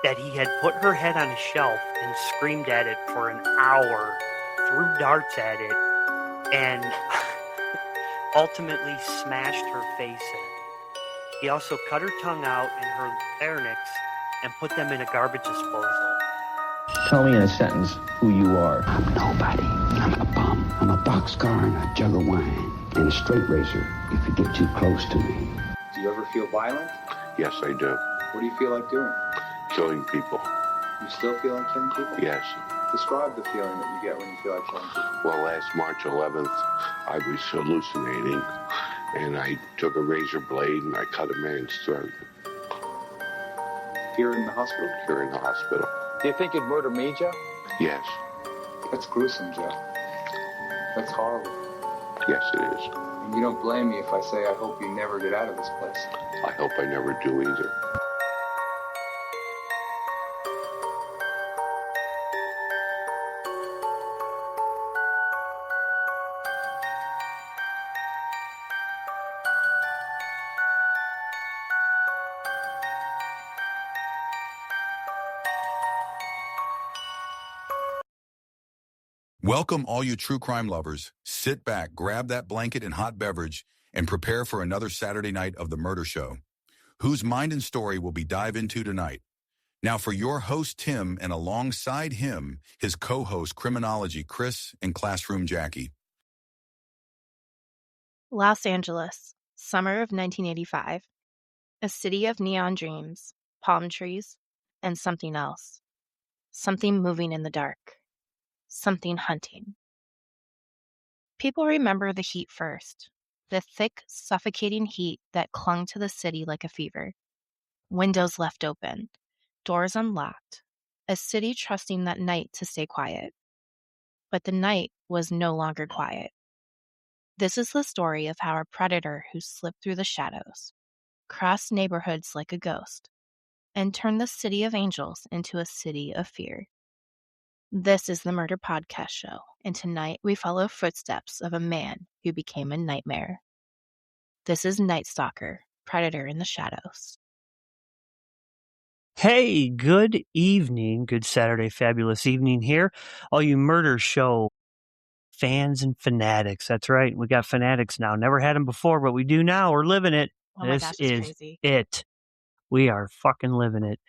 that he had put her head on a shelf and screamed at it for an hour, threw darts at it, and ultimately smashed her face in. He also cut her tongue out and her larynx and put them in a garbage disposal. Tell me in a sentence who you are. I'm nobody. I'm a bum. I'm a boxcar and a jug of wine and a straight razor if you get too close to me. Do you ever feel violent? Yes, I do. What do you feel like doing? Killing people. You still feel like killing people? Yes. Describe the feeling that you get when you feel like killing people. Well, last March 11th, I was hallucinating, and I took a razor blade and I cut a man's throat. Here in the hospital? Here in the hospital. Do you think you'd murder me, Joe? Yes. That's gruesome, Joe. That's horrible. Yes, it is. And you don't blame me if I say I hope you never get out of this place. I hope I never do either. Welcome, all you true crime lovers. Sit back, grab that blanket and hot beverage, and prepare for another Saturday night of The Murder Show. Whose mind and story will we dive into tonight? Now for your host, Tim, and alongside him, his co-host, Criminology, Chris, and Classroom Jackie. Los Angeles, summer of 1985. A city of neon dreams, palm trees, and something else. Something moving in the dark. Something hunting. People remember the heat first, the thick, suffocating heat that clung to the city like a fever. Windows left open, doors unlocked, a city trusting that night to stay quiet. But the night was no longer quiet. This is the story of how a predator who slipped through the shadows, crossed neighborhoods like a ghost, and turned the city of angels into a city of fear. This is the Murder Podcast Show, and tonight we follow footsteps of a man who became a nightmare. This is Night Stalker, Predator in the Shadows. Hey, good evening, good Saturday, fabulous evening here. All you Murder Show fans and fanatics. That's right, we got fanatics now. Never had them before, but we do now. We're living it. Oh my gosh, This it's is crazy. it. We are fucking living it.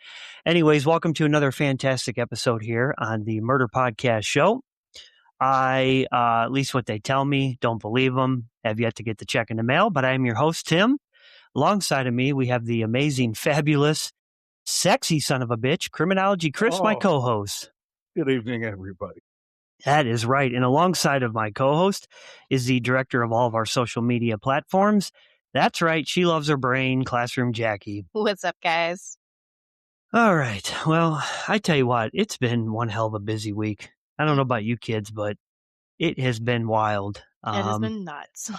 Anyways, welcome to another fantastic episode here on the Murder Podcast Show. I, at least what they tell me, don't believe them, have yet to get the check in the mail, but I am your host, Tim. Alongside of me, we have the amazing, fabulous, sexy son of a bitch, Criminology Chris, my co-host. Good evening, everybody. That is right. And alongside of my co-host is the director of all of our social media platforms. That's right. She loves her brain, Classroom Jackie. What's up, guys? All right. Well, I tell you what, it's been one hell of a busy week. I don't know about you kids, but it has been wild. It has been nuts.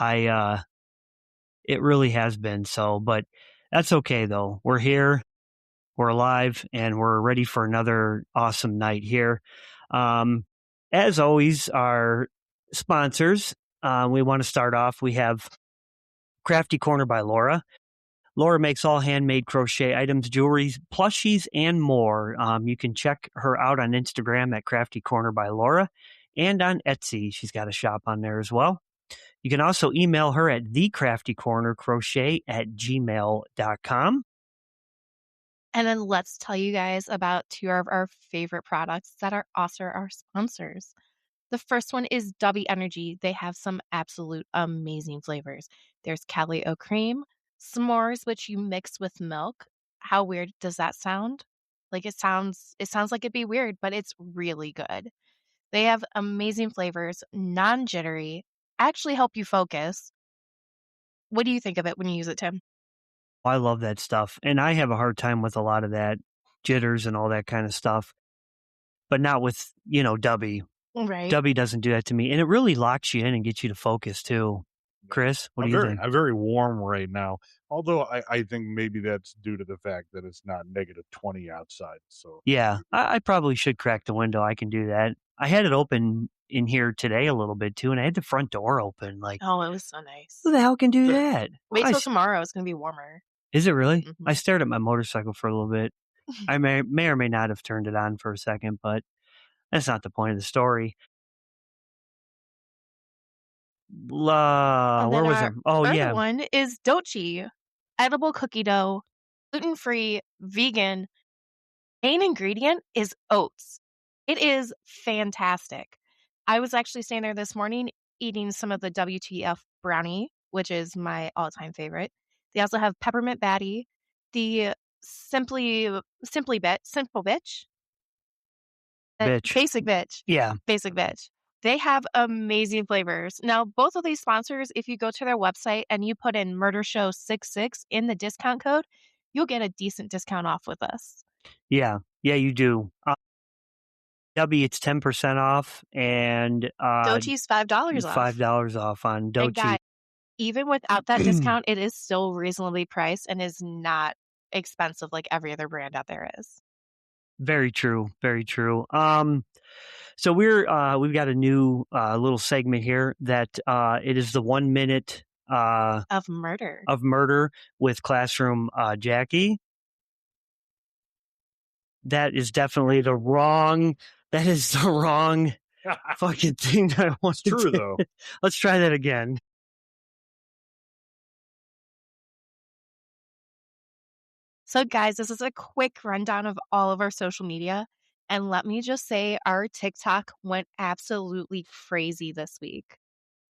It really has been so, but that's okay though. We're here, we're alive, and we're ready for another awesome night here. As always, our sponsors, we want to start off. We have Crafty Corner by Laura. Laura makes all handmade crochet items, jewelry, plushies, and more. You can check her out on Instagram at Crafty Corner by Laura and on Etsy. She's got a shop on there as well. You can also email her at thecraftycornercrochet@gmail.com. And then let's tell you guys about two of our favorite products that are also our sponsors. The first one is Dubby Energy. They have some absolute amazing flavors. There's Calio cream, s'mores, which you mix with milk. How weird does that sound? Like it sounds like it'd be weird, but it's really good. They have amazing flavors, non-jittery, actually help you focus. What do you think of it when you use it, Tim? I love that stuff. And I have a hard time with a lot of that jitters and all that kind of stuff, but not with, Dubby. Right. Dubby doesn't do that to me. And it really locks you in and gets you to focus too. Chris, what do you think? I'm very warm right now, although I think maybe that's due to the fact that it's not -20 outside. So Yeah, I probably should crack the window. I can do that. I had it open in here today a little bit too, and I had the front door open. Like, Oh, it was so nice. who the hell can do that? Wait I till s- tomorrow. It's going to be warmer. Is it really? Mhm. I stared at my motorcycle for a little bit. I may or may not have turned it on for a second, but that's not the point of the story. And Where then was I? our Oh, third yeah. one is dochi, edible cookie dough, gluten-free, vegan. Main ingredient is oats. It is fantastic. I was actually staying there this morning eating some of the WTF brownie, which is my all-time favorite. They also have peppermint batty, the simple bitch, Bitch. basic bitch, Yeah. basic bitch. They have amazing flavors. Now, both of these sponsors, if you go to their website and you put in Murder Show 66 in the discount code, you'll get a decent discount off with us. Yeah. Yeah, you do. W, it's 10% off, and Dochi's $5 off. $5 off on And Dochi. guys, even without that discount, it is still reasonably priced and is not expensive like every other brand out there is. Very true. Very true. So we've got a new little segment here that it is the 1 minute Of murder with Classroom Jackie. That is definitely the wrong fucking thing that I want to True, do. though. Let's try that again. So, guys, this is a quick rundown of all of our social media. And let me just say, our TikTok went absolutely crazy this week.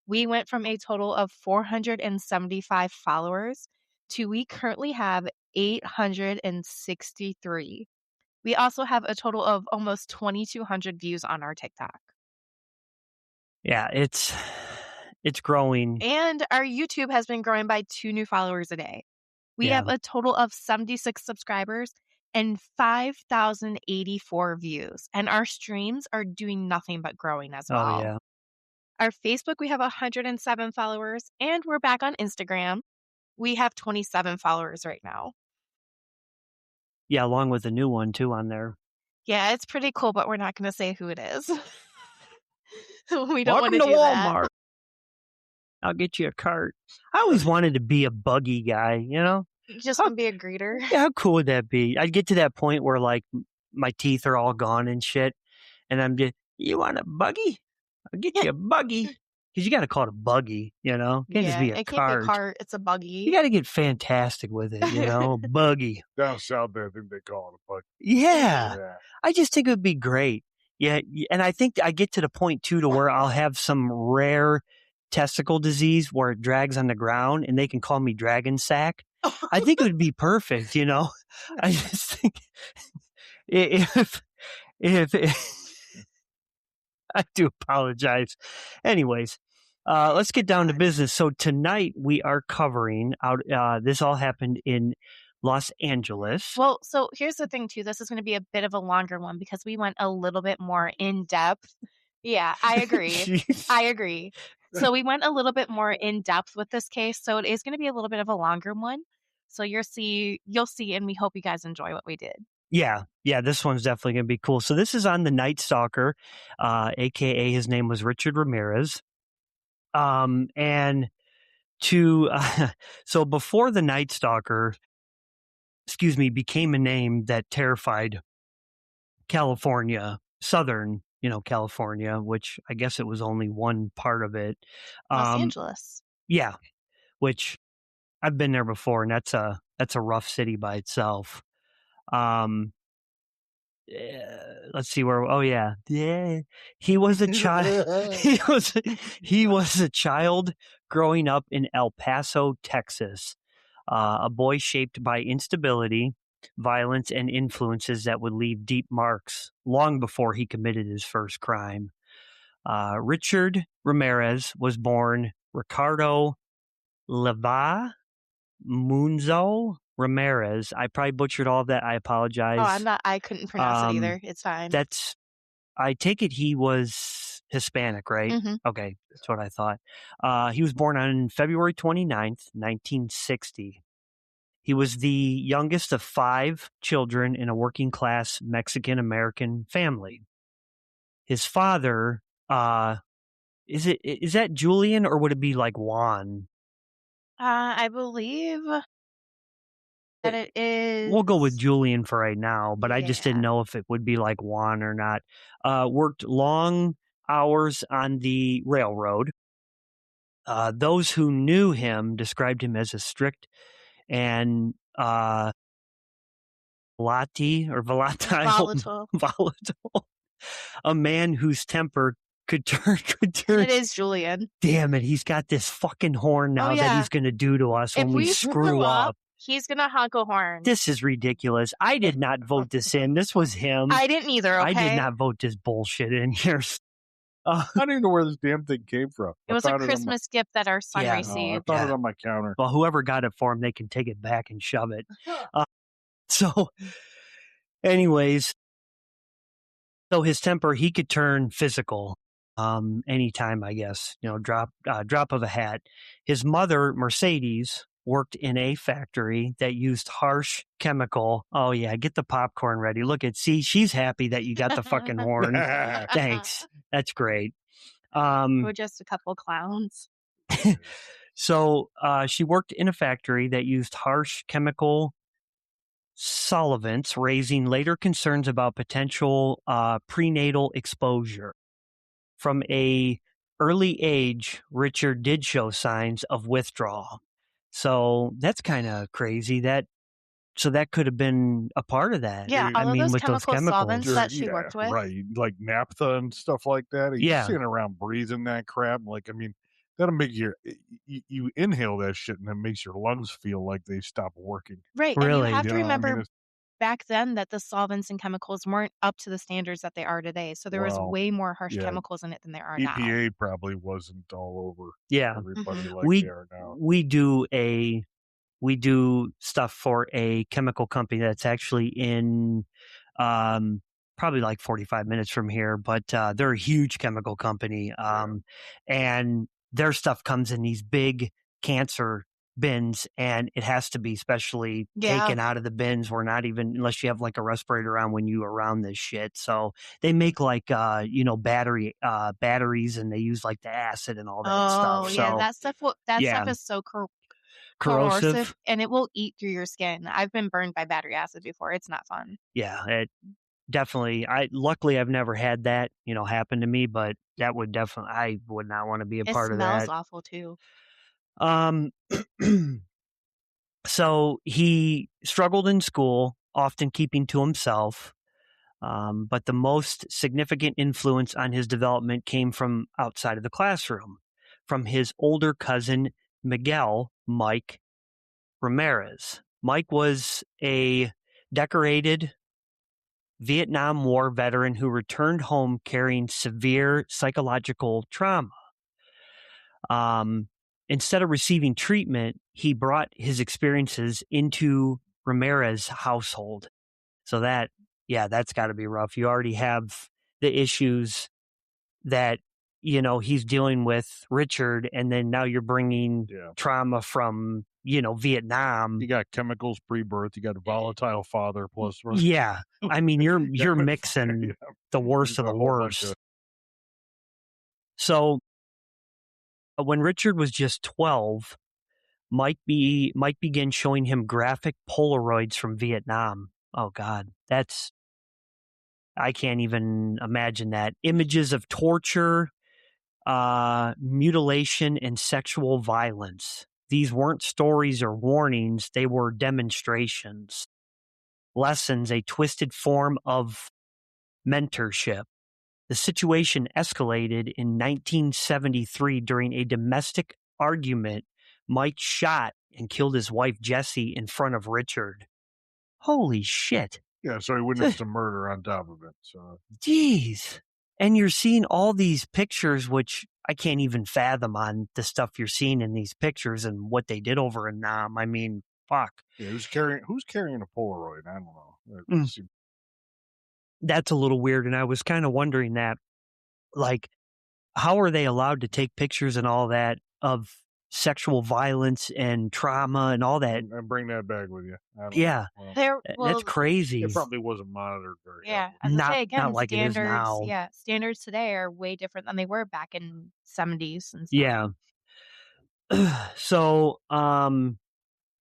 We went from a total of 475 followers to we currently have 863. We also have a total of almost 2,200 views on our TikTok. Yeah, it's growing. And our YouTube has been growing by 2 new followers a day. We Yeah. have a total of 76 subscribers and 5,084 views. And our streams are doing nothing but growing as well. Oh, yeah. Our Facebook, we have 107 followers. And we're back on Instagram. We have 27 followers right now. Yeah, along with a new one, too, on there. Yeah, it's pretty cool, but we're not going to say who it is. We don't Welcome want to do Walmart. that. I'll get you a cart. I always wanted to be a buggy guy, you know? You just want to be a greeter. Yeah, how cool would that be? I'd get to that point where, like, my teeth are all gone and shit, and I'm just, you want a buggy? I'll get you a buggy. Because you got to call it a buggy, you know? It can't just be a it cart. can't be a cart. It's a buggy. You got to get fantastic with it, you know? Buggy. Down south there, I think they call it a bug. Yeah. Yeah. I just think it would be great. Yeah. And I think I get to the point, too, to where I'll have some rare testicle disease where it drags on the ground and they can call me Dragon Sack. I think it would be perfect, you know? I just think if I do apologize. Anyways, let's get down to business. So tonight we are covering out, this all happened in Los Angeles. Well, so here's the thing, too. This is going to be a bit of a longer one because we went a little bit more in depth. Yeah, I agree. Jeez. I agree. So we went a little bit more in depth with this case. So it is going to be a little bit of a longer one. So you'll see, and we hope you guys enjoy what we did. Yeah, this one's definitely going to be cool. So this is on the Night Stalker, a.k.a. his name was Richard Ramirez. And so before the Night Stalker, became a name that terrified California, Southern, California, which I guess it was only one part of it. Los Angeles. Yeah, which I've been there before, and that's a rough city by itself. Let's see where. Oh yeah. He was a child. he was a child growing up in El Paso, Texas. A boy shaped by instability, violence, and influences that would leave deep marks long before he committed his first crime. Richard Ramirez was born Ricardo Leva Munzo Ramirez. I probably butchered all of that. I apologize. I couldn't pronounce it either. It's fine. I take it he was Hispanic, right? Mm-hmm. Okay, that's what I thought. He was born on February 29th, 1960. He was the youngest of 5 children in a working class Mexican American family. His father, is that Julian, or would it be like Juan? I believe that it is. We'll go with Julian for right now, but I just didn't Yeah. know if it would be like Juan or not. Worked long hours on the railroad. Those who knew him described him as a strict and volatile, Volatile. volatile, a man whose temper could turn. It is Julian. Damn it! He's got this fucking horn now that yeah. he's going to do to us If when we screw up. He's gonna honk a horn. This is ridiculous. I did not vote this in. This was him. I didn't either. Okay. I did not vote this bullshit in here. I don't even know where this damn thing came from. It was a Christmas gift that our son Yeah. received. I found it on my counter. Well, whoever got it for him, they can take it back and shove it. So, anyways, so his temper, he could turn physical anytime, I guess. Drop of a hat. His mother, Mercedes, worked in a factory that used harsh chemical. Oh yeah, get the popcorn ready. See, she's happy that you got the fucking horn. Thanks. That's great. We're just a couple clowns. So she worked in a factory that used harsh chemical solvents, raising later concerns about potential prenatal exposure. From a early age, Richard did show signs of withdrawal. So that's kind of crazy. So that could have been a part of that. Yeah, all of those chemical solvents that she worked with. Right, like naphtha and stuff like that. He's sitting around breathing that crap. Like, I mean, that'll make you inhale that shit and it makes your lungs feel like they stop working. Right, really? And you have to remember back then that the solvents and chemicals weren't up to the standards that they are today. So there was way more harsh chemicals in it than there are now. EPA probably wasn't all over everybody like they are now. We do stuff for a chemical company that's actually in probably like 45 minutes from here, but they're a huge chemical company. And their stuff comes in these big cancer bins, and it has to be specially taken out of the bins. We're not even, unless you have like a respirator on when you around this shit. So they make like batteries, and they use like the acid and all that stuff. Oh yeah, so, that stuff is so corrosive, and it will eat through your skin. I've been burned by battery acid before. It's not fun. Yeah, it definitely. Luckily I've never had that happen to me, but that would definitely, I would not want to be a part of that. It smells awful too. So he struggled in school, often keeping to himself. But the most significant influence on his development came from outside of the classroom, from his older cousin, Mike Ramirez. Mike was a decorated Vietnam War veteran who returned home carrying severe psychological trauma. Instead of receiving treatment, he brought his experiences into Ramirez's household. So that's got to be rough. You already have the issues that, he's dealing with Richard, and then now you're bringing trauma from, Vietnam. You got chemicals pre-birth. You got a volatile father plus. Yeah. I mean, you're mixing the worst of the worst. So when Richard was just 12, Mike began showing him graphic Polaroids from Vietnam. Oh God, I can't even imagine that. Images of torture, mutilation, and sexual violence. These weren't stories or warnings. They were demonstrations, lessons, a twisted form of mentorship. The situation escalated in 1973 during a domestic argument. Mike shot and killed his wife, Jessie, in front of Richard. Holy shit. Yeah, so he witnessed a murder on top of it. So, jeez. And you're seeing all these pictures, which I can't even fathom on the stuff you're seeing in these pictures and what they did over in Nam. I mean, fuck. Yeah, who's carrying a Polaroid? I don't know. That's a little weird, and I was kind of wondering that, like, how are they allowed to take pictures and all that of sexual violence and trauma and all that? And bring that back with you. That's crazy. It probably wasn't monitored very well. Not like it is now. Yeah, standards today are way different than they were back in 70s and stuff. Yeah. So,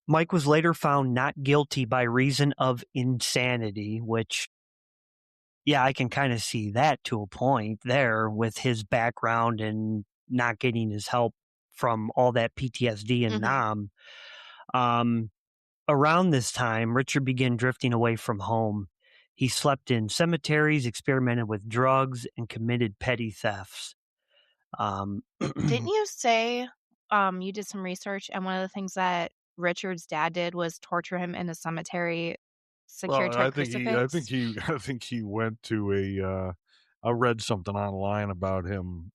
Mike was later found not guilty by reason of insanity, which, yeah, I can kind of see that to a point there with his background and not getting his help from all that PTSD and NOM. Around this time, Richard began drifting away from home. He slept in cemeteries, experimented with drugs, and committed petty thefts. Didn't you say you did some research, and one of the things that Richard's dad did was torture him in a cemetery secured to a crucifix? I think he went to I read something online about him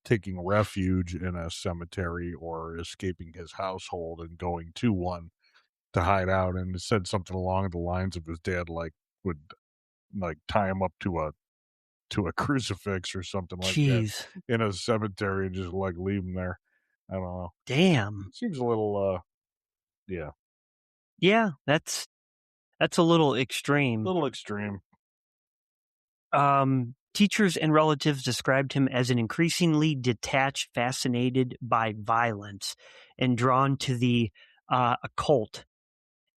taking refuge in a cemetery or escaping his household and going to one to hide out, and it said something along the lines of his dad would tie him up to a crucifix or something like that in a cemetery and just leave him there. I don't know. Damn. Seems a little yeah. Yeah, that's a little extreme. Teachers and relatives described him as an increasingly detached, fascinated by violence, and drawn to the occult.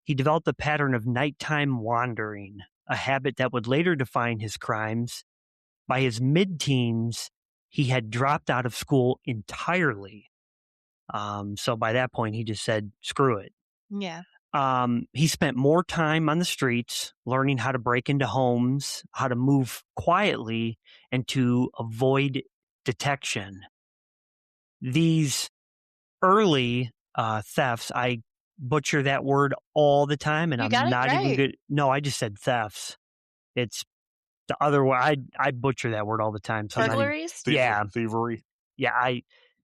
He developed a pattern of nighttime wandering, a habit that would later define his crimes. By his mid-teens, he had dropped out of school entirely. So by that point, he just said, screw it. Yeah. He spent more time on the streets, learning how to break into homes, how to move quietly, and to avoid detection. These early thefts, I butcher that word all the time, and I'm not even good. No, I just said thefts. It's the other way. I butcher that word all the time. So burglaries? Yeah. Thievery? Yeah,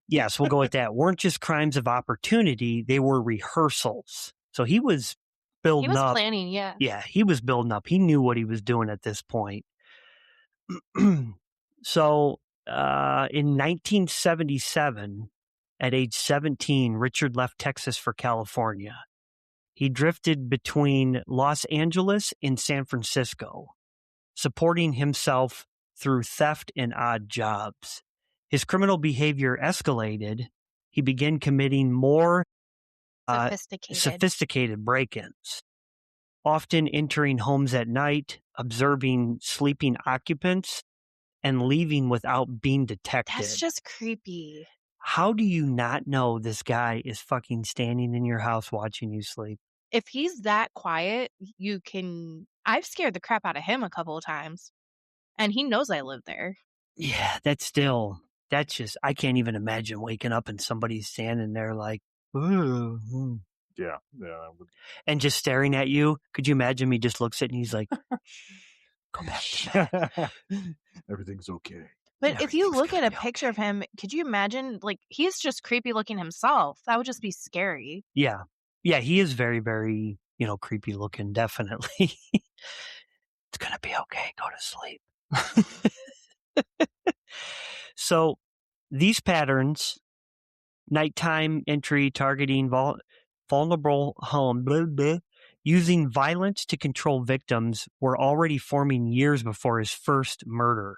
yes, we'll go with that. Weren't just crimes of opportunity, they were rehearsals. So he was building up. He was planning, yeah. Yeah, he was building up. He knew what he was doing at this point. So in 1977, at age 17, Richard left Texas for California. He drifted between Los Angeles and San Francisco, supporting himself through theft and odd jobs. His criminal behavior escalated. He began committing more sophisticated break-ins, often entering homes at night, observing sleeping occupants, and leaving without being detected. That's just creepy. How do you not know this guy is fucking standing in your house watching you sleep? If he's that quiet, I've scared the crap out of him a couple of times. And he knows I live there. Yeah, that's just, I can't even imagine waking up and somebody's standing there like, ooh. Yeah. And just staring at you. Could you imagine he just looks at it and he's like, go back to bed. Everything's okay. But if you look at a picture of him, could you imagine, he's just creepy looking himself. That would just be scary. Yeah. Yeah, he is very, very, creepy looking, definitely. It's going to be okay. Go to sleep. So these patterns, nighttime entry, targeting vulnerable home, blah, blah, using violence to control victims, were already forming years before his first murder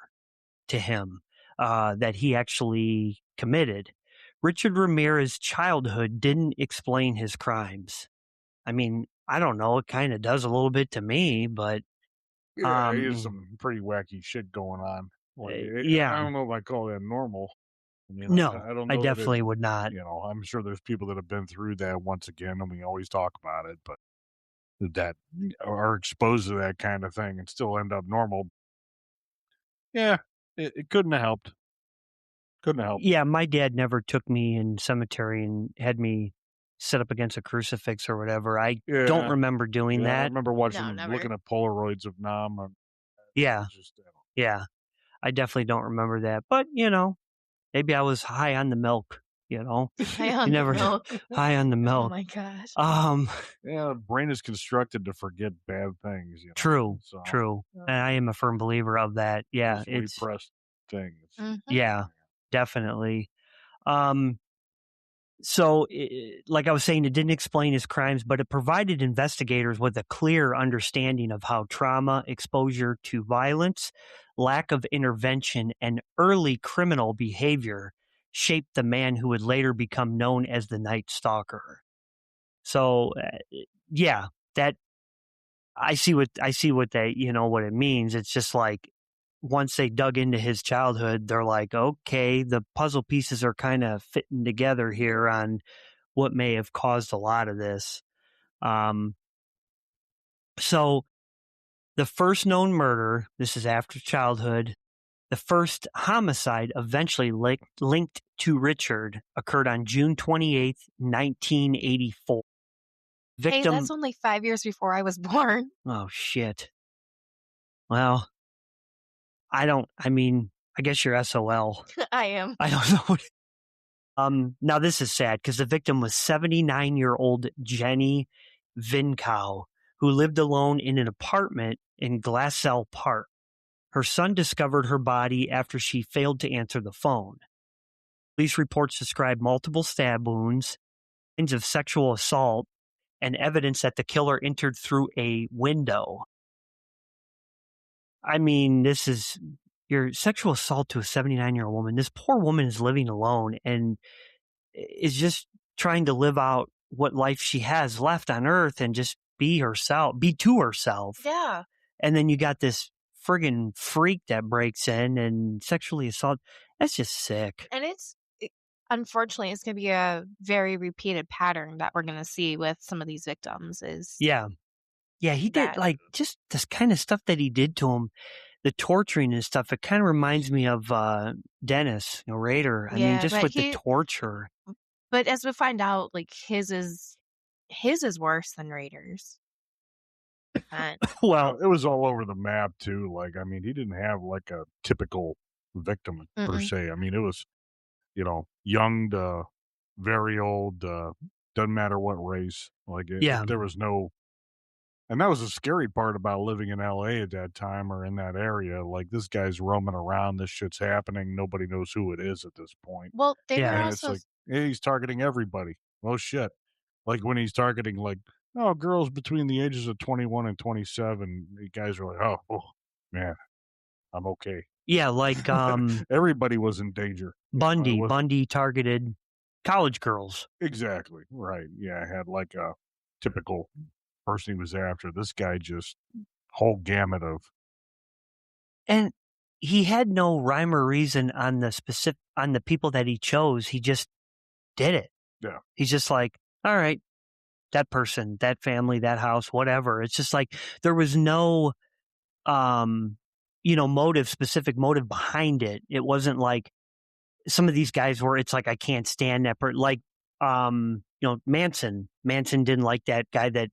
to him that he actually committed. Richard Ramirez's childhood didn't explain his crimes. I mean, I don't know. It kind of does a little bit to me, but yeah, there's some pretty wacky shit going on. Yeah, I don't know if I call that normal. I mean, no, I don't know. I definitely would not. I'm sure there's people that have been through that once again, and we always talk about it, but that are exposed to that kind of thing and still end up normal. Yeah, it couldn't have helped. Yeah, my dad never took me in cemetery and had me sit up against a crucifix or whatever. I don't remember doing that. I remember looking at Polaroids of Nam. Yeah. Yeah. I definitely don't remember that. But, maybe I was high on the milk, High on the milk. High on the milk. Oh my gosh. The brain is constructed to forget bad things. True. And I am a firm believer of that. Yeah. It's repressed things. Mm-hmm. Yeah, definitely. So, like I was saying, it didn't explain his crimes, but it provided investigators with a clear understanding of how trauma, exposure to violence, lack of intervention, and early criminal behavior shaped the man who would later become known as the Night Stalker. So, yeah, that I see what they, what it means. It's just like once they dug into his childhood, they're like, okay, the puzzle pieces are kind of fitting together here on what may have caused a lot of this. So the first known murder, this is after childhood, the first homicide eventually linked to Richard occurred on June 28th, 1984. Hey, that's only 5 years before I was born. Oh, shit. Well, I guess you're SOL. I am. I don't know. Now this is sad because the victim was 79-year-old Jenny Vincow, who lived alone in an apartment in Glassell Park. Her son discovered her body after she failed to answer the phone. Police reports describe multiple stab wounds, signs of sexual assault, and evidence that the killer entered through a window. I mean, this is your sexual assault to a 79-year-old woman. This poor woman is living alone and is just trying to live out what life she has left on earth and just be to herself. Yeah. And then you got this friggin' freak that breaks in and sexually assault. That's just sick. And unfortunately, it's going to be a very repeated pattern that we're going to see with some of these victims Yeah, he did like just this kind of stuff that he did to him, the torturing and stuff. It kind of reminds me of Dennis, Rader. I mean, just with the torture. But as we find out, like his is worse than Rader's. Well, it was all over the map too. Like, I mean, he didn't have like a typical victim per se. I mean, it was, young to very old, doesn't matter what race. Like, there was no, and that was the scary part about living in LA at that time or in that area. Like, this guy's roaming around, this shit's happening. Nobody knows who it is at this point. Well, they were and also... it's like, hey, he's targeting everybody. Well, shit. Like when he's targeting girls between the ages of 21 and 27, the guys are like, oh man, I'm okay. Yeah, like everybody was in danger. Bundy targeted college girls. Exactly. Right. Yeah, had like a typical person he was after. This guy just whole gamut of. And he had no rhyme or reason on the people that he chose. He just did it. Yeah. He's just like, all right, that person, that family, that house, whatever. It's just like there was no specific motive behind it. It wasn't like some of these guys where it's like, I can't stand that person. Like, Manson didn't like that guy that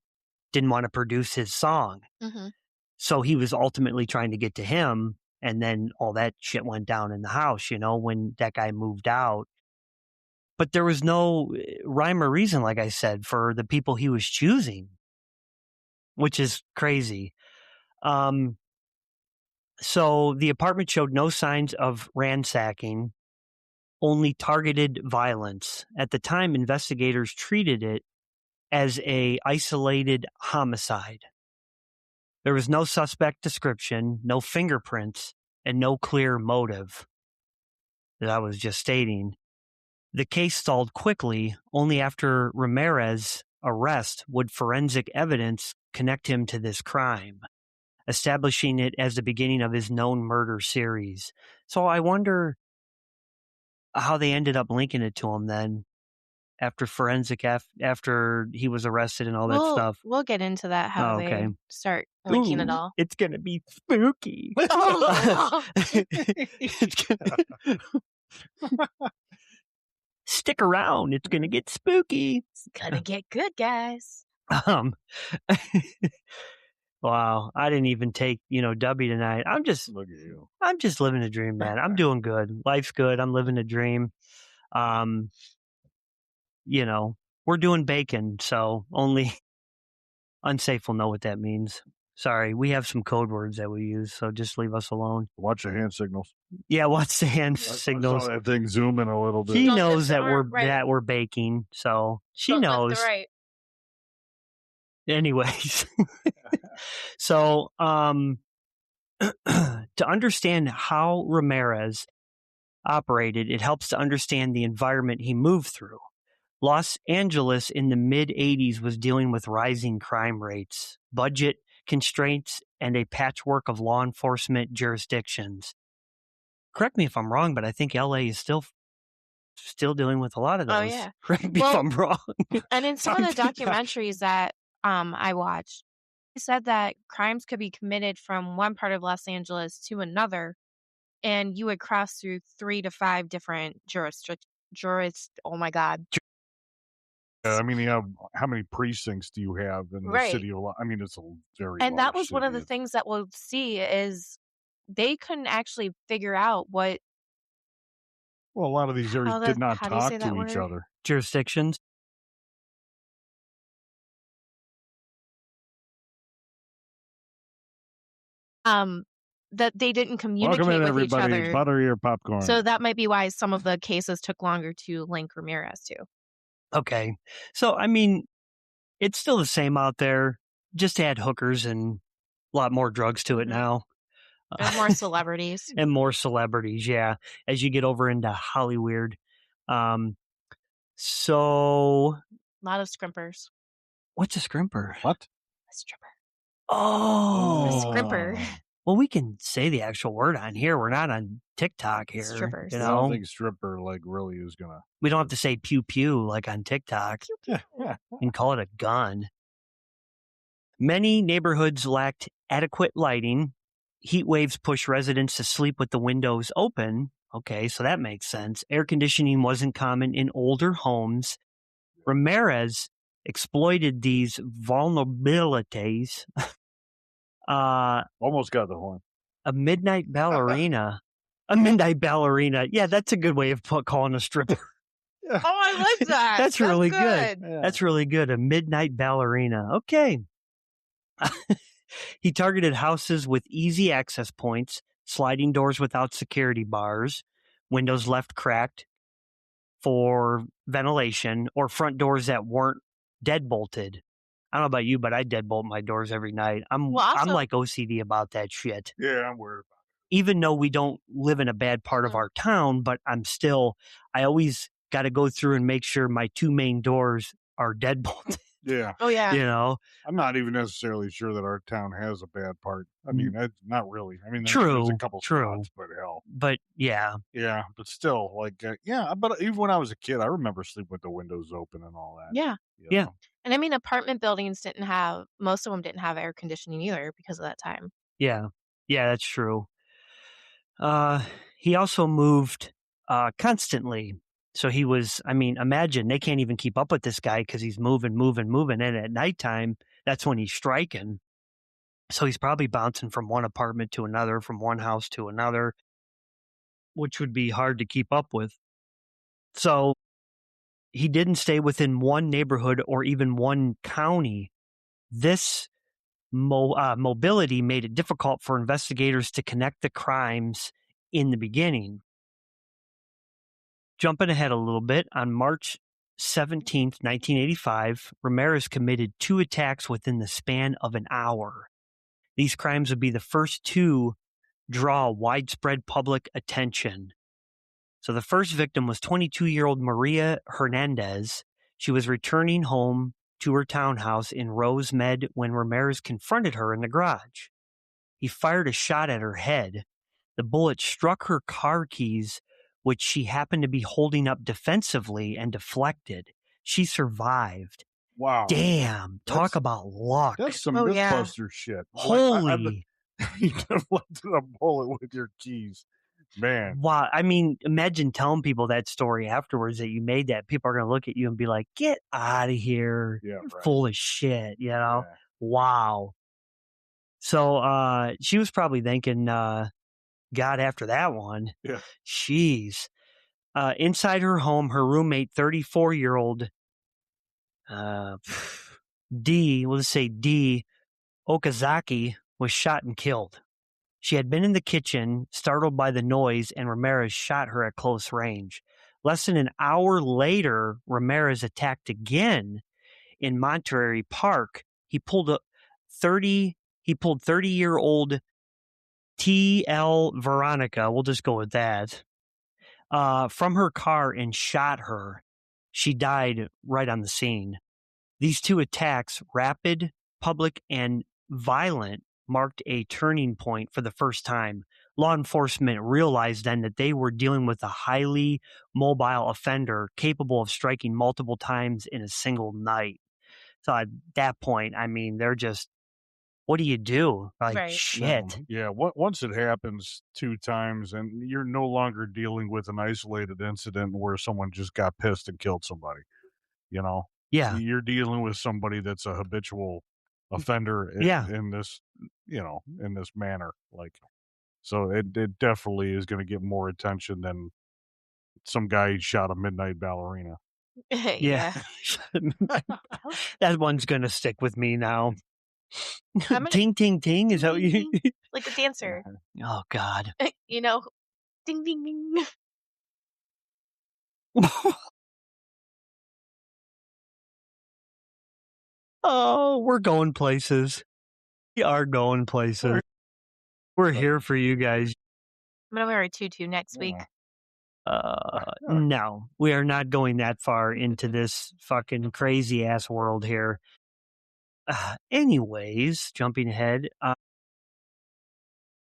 didn't want to produce his song. Mm-hmm. So he was ultimately trying to get to him. And then all that shit went down in the house, when that guy moved out. But there was no rhyme or reason, like I said, for the people he was choosing, which is crazy. So the apartment showed no signs of ransacking, only targeted violence. At the time, investigators treated it as a isolated homicide. There was no suspect description, no fingerprints, and no clear motive that I was just stating. The case stalled quickly. Only after Ramirez's arrest would forensic evidence connect him to this crime, establishing it as the beginning of his known murder series. So I wonder how they ended up linking it to him then after forensic, after he was arrested and all that stuff. We'll get into that, how they start linking it all. It's going to be spooky. Stick around. It's going to get spooky. It's going to get good, guys. Wow. I didn't even take, W tonight. Look at you. I'm just living a dream, man. I'm doing good. Life's good. I'm living a dream. We're doing bacon, so only unsafe will know what that means. Sorry, we have some code words that we use, so just leave us alone. Watch the hand signals. Yeah, watch the hand signals. I saw that thing zooming a little bit. She knows that we're baking, so she knows. Left to right. Anyways, so to understand how Ramirez operated, it helps to understand the environment he moved through. Los Angeles in the mid-'80s was dealing with rising crime rates, budget constraints, and a patchwork of law enforcement jurisdictions. Correct me if I'm wrong, but I think LA is still dealing with a lot of those. Oh, yeah. Correct me if I'm wrong. And in some of the documentaries that I watched, they said that crimes could be committed from one part of Los Angeles to another, and you would cross through 3 to 5 different oh my God. I mean, you have, how many precincts do you have in the Right. city of I mean, it's a very And large that was one of the city. things that we'll see is they couldn't actually figure out what Well, a lot of these areas did not how do you talk say to that each word? other. Jurisdictions. That they didn't communicate Welcome in, with everybody. each other. Butter your popcorn. So that might be why some of the cases took longer to link Ramirez to. Okay. So, I mean, it's still the same out there, just add hookers and a lot more drugs to it now. And more celebrities. And more celebrities, yeah, as you get over into Hollywood. So... A lot of scrimpers. What's a scrimper? What? A stripper. Oh. A scrimper. Well, we can say the actual word on here. We're not on TikTok here. Strippers. You I know? don't think stripper like really is gonna. We don't have to say pew pew like on TikTok. Yeah. And call it a gun. Many neighborhoods lacked adequate lighting. Heat waves push residents to sleep with the windows open. Okay, so that makes sense. Air conditioning wasn't common in older homes. Ramirez exploited these vulnerabilities. Almost got the horn. A midnight ballerina. A midnight ballerina. Yeah, that's a good way of calling a stripper. Oh, I like that. That's really good. Yeah. That's really good. A midnight ballerina. Okay. He targeted houses with easy access points, sliding doors without security bars, windows left cracked for ventilation, or front doors that weren't deadbolted. I don't know about you, but I deadbolt my doors every night. I'm like OCD about that shit. Yeah, I'm worried about it. Even though we don't live in a bad part of our town, but I always got to go through and make sure my 2 main doors are deadbolted. Yeah. Oh, yeah. You know? I'm not even necessarily sure that our town has a bad part. I mean, not really. I mean, there's True. a couple spots, but hell. But yeah. Yeah, but still, like, yeah, but even when I was a kid, I remember sleeping with the windows open and all that. Yeah. Yeah. know? And I mean, apartment buildings most of them didn't have air conditioning either because of that time. Yeah. Yeah, that's true. He also moved constantly. So he was, I mean, imagine they can't even keep up with this guy because he's moving. And at nighttime, that's when he's striking. So he's probably bouncing from one apartment to another, from one house to another, which would be hard to keep up with. So he didn't stay within one neighborhood or even one county. This mobility made it difficult for investigators to connect the crimes in the beginning. Jumping ahead a little bit, on March 17th, 1985, Ramirez committed 2 attacks within the span of an hour. These crimes would be the first to draw widespread public attention. So the first victim was 22-year-old Maria Hernandez. She was returning home to her townhouse in Rosemead when Ramirez confronted her in the garage. He fired a shot at her head. The bullet struck her car keys, which she happened to be holding up defensively, and deflected. She survived. Wow. Damn. Talk about luck. That's some yeah. Mythbuster shit. Holy. You deflected a bullet with your keys. Man. Wow. I mean, imagine telling people that story afterwards that you made that. People are going to look at you and be like, get out of here. Yeah, You're right. full of shit, you know? Yeah. Wow. So she was probably thinking, God, after that one. Yeah. Jeez. Inside her home, her roommate, 34-year-old we'll just say D. Okazaki, was shot and killed. She had been in the kitchen, startled by the noise, and Ramirez shot her at close range. Less than an hour later, Ramirez attacked again in Monterey Park. He pulled 30-year-old T.L. Veronica, we'll just go with that, from her car and shot her. She died right on the scene. These two attacks, rapid, public, and violent, marked a turning point for the first time. Law enforcement realized then that they were dealing with a highly mobile offender capable of striking multiple times in a single night. So at that point, I mean, they're just, what do you do? Like, Right. shit. Yeah, once it happens 2 times and you're no longer dealing with an isolated incident where someone just got pissed and killed somebody, you know? Yeah. You're dealing with somebody that's a habitual offender Yeah. in this, in this manner. Like, so it definitely is going to get more attention than some guy who shot a midnight ballerina. Yeah. That one's going to stick with me now. I'm gonna- Ting, ting, ting. Is that what you? Like the dancer. Oh, God. You know, ding, ding, ding. Oh, we're going places. We are going places. We're here for you guys. I'm going to wear a tutu next week. No, we are not going that far into this fucking crazy ass world here. Anyways, jumping ahead,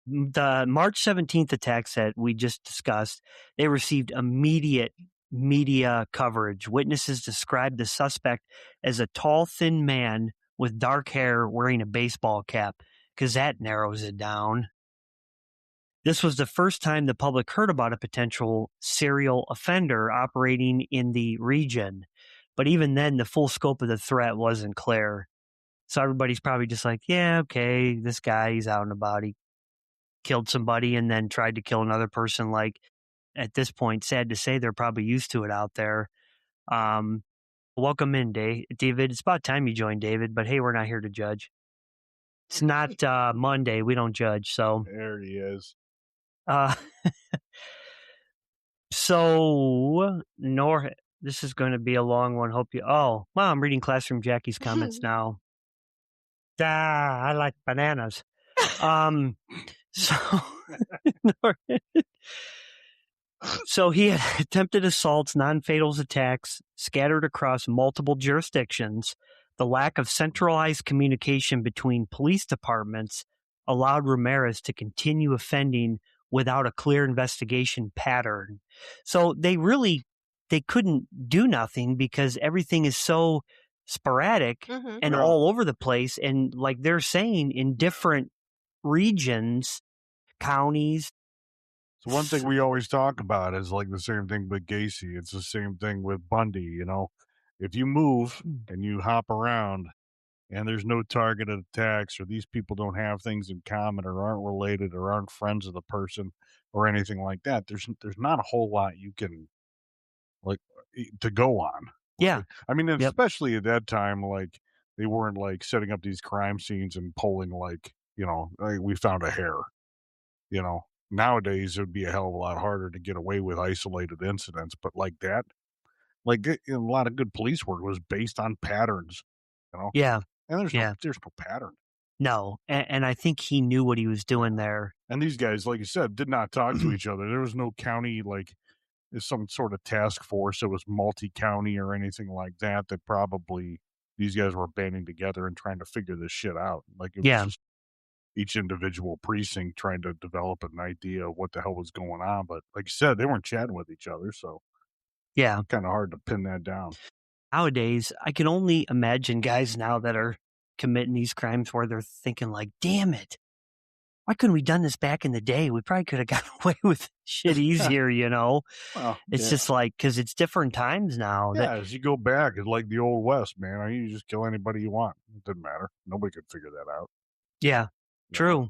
the March 17th attacks that we just discussed, they received immediate media coverage. Witnesses described the suspect as a tall, thin man with dark hair wearing a baseball cap, because that narrows it down. This was the first time the public heard about a potential serial offender operating in the region. But even then, the full scope of the threat wasn't clear. So everybody's probably just like, yeah, okay, this guy, he's out and about. He killed somebody and then tried to kill another person. Like, at this point, sad to say, they're probably used to it out there. Welcome in, David. It's about time you joined, David. But hey, we're not here to judge. It's not Monday. We don't judge. So There he is. So, this is going to be a long one. Hope you. Oh, wow! I'm reading Classroom Jackie's comments now. I like bananas. So, so he had attempted assaults, non-fatal attacks scattered across multiple jurisdictions. The lack of centralized communication between police departments allowed Ramirez to continue offending without a clear investigation pattern. So they couldn't do nothing because everything is so sporadic and all over the place. And like they're saying, in different regions, counties. So one thing we always talk about is like the same thing with Gacy. It's the same thing with Bundy, you know. If you move and you hop around and there's no targeted attacks, or these people don't have things in common or aren't related or aren't friends of the person or anything like that, there's not a whole lot you can like to go on. Yeah. I mean, especially at that time, like they weren't like setting up these crime scenes and pulling like, like we found a hair, Nowadays, it would be a hell of a lot harder to get away with isolated incidents, but like that, like a lot of good police work was based on patterns, Yeah. And there's no pattern. No, and I think he knew what he was doing there. And these guys, like you said, did not talk to each other. There was no county, like some sort of task force that was multi-county or anything like that, that probably these guys were banding together and trying to figure this shit out. Like it was just each individual precinct trying to develop an idea of what the hell was going on. But like you said, they weren't chatting with each other. So yeah, kind of hard to pin that down. Nowadays, I can only imagine guys now that are committing these crimes where they're thinking like, damn it, why couldn't we done this back in the day? We probably could have gotten away with shit easier, Well, it's just like, because it's different times now. Yeah, as you go back, it's like the old West, man. You just kill anybody you want. It didn't matter. Nobody could figure that out. Yeah, true.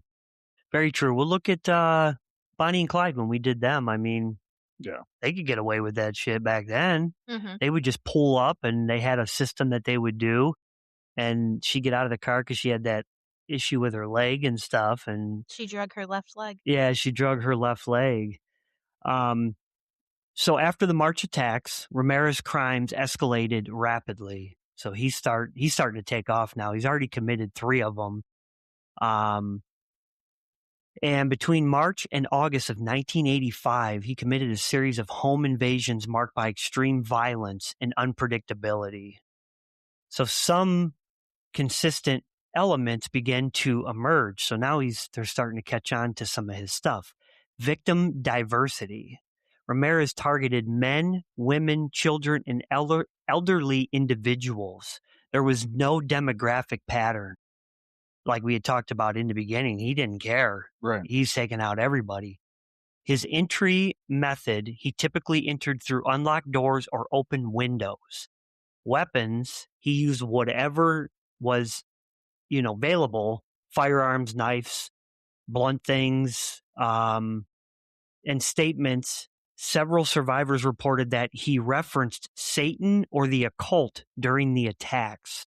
Very true. We'll look at Bonnie and Clyde when we did them. I mean, they could get away with that shit back then. Mm-hmm. They would just pull up and they had a system that they would do. And she'd get out of the car because she had that issue with her leg and stuff. And she drug her left leg. Yeah, she drug her left leg. So after the March attacks, Ramirez's crimes escalated rapidly. So he's starting to take off now. He's already committed 3 of them. And between March and August of 1985, he committed a series of home invasions marked by extreme violence and unpredictability. So some consistent elements begin to emerge. So now they're starting to catch on to some of his stuff. Victim diversity. Ramirez targeted men, women, children, and elderly individuals. There was no demographic pattern. Like we had talked about in the beginning, he didn't care. Right. He's taking out everybody. His entry method, he typically entered through unlocked doors or open windows. Weapons, he used whatever was, available, firearms, knives, blunt things, and statements. Several survivors reported that he referenced Satan or the occult during the attacks.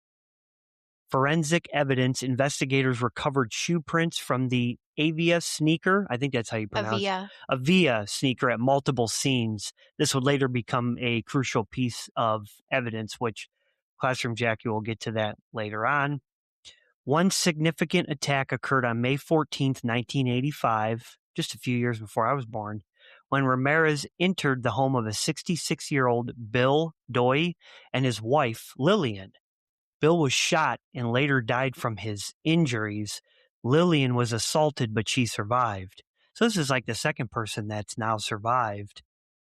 Forensic evidence, investigators recovered shoe prints from the Avia sneaker. I think that's how you pronounce it. Avia sneaker at multiple scenes. This would later become a crucial piece of evidence, which Classroom Jackie will get to that later on. One significant attack occurred on May 14th, 1985, just a few years before I was born, when Ramirez entered the home of a 66-year-old Bill Doy and his wife, Lillian. Bill was shot and later died from his injuries. Lillian was assaulted, but she survived. So this is like the second person that's now survived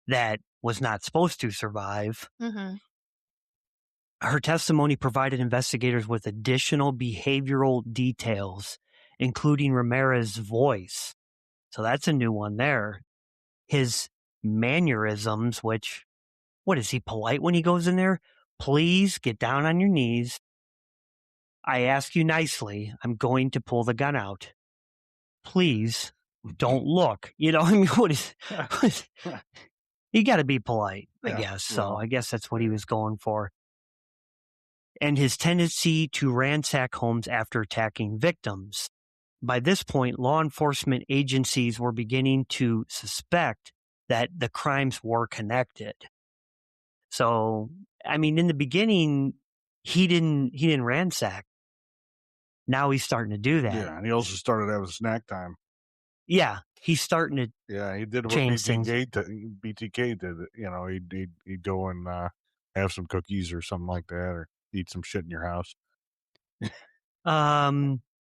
that was not supposed to survive. Mm-hmm. Her testimony provided investigators with additional behavioral details, including Ramirez's voice. So that's a new one there. His mannerisms, which, what is he polite when he goes in there? Please get down on your knees. I ask you nicely, I'm going to pull the gun out. Please don't look. I mean, what is you got to be polite, I guess. So I guess that's what he was going for. And his tendency to ransack homes after attacking victims. By this point, law enforcement agencies were beginning to suspect that the crimes were connected. So, I mean, in the begining, he didn't ransack. Now he's starting to do that. Yeah, and he also started having snack time. Yeah, he's starting to. Yeah, he did what change BTK did. He'd go and have some cookies or something like that, or eat some shit in your house.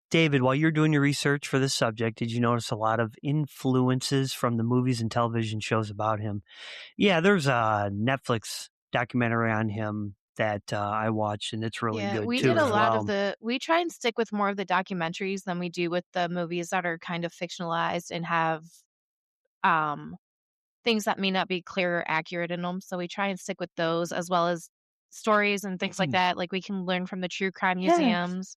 David, while you're doing your research for this subject, did you notice a lot of influences from the movies and television shows about him? Yeah, there's a Netflix documentary on him that I watched, and it's really good we too. did a as lot well. of we try and stick with more of the documentaries than we do with the movies that are kind of fictionalized and have things that may not be clear or accurate in them. So we try and stick with those as well as stories and things like that. Like we can learn from the true crime museums.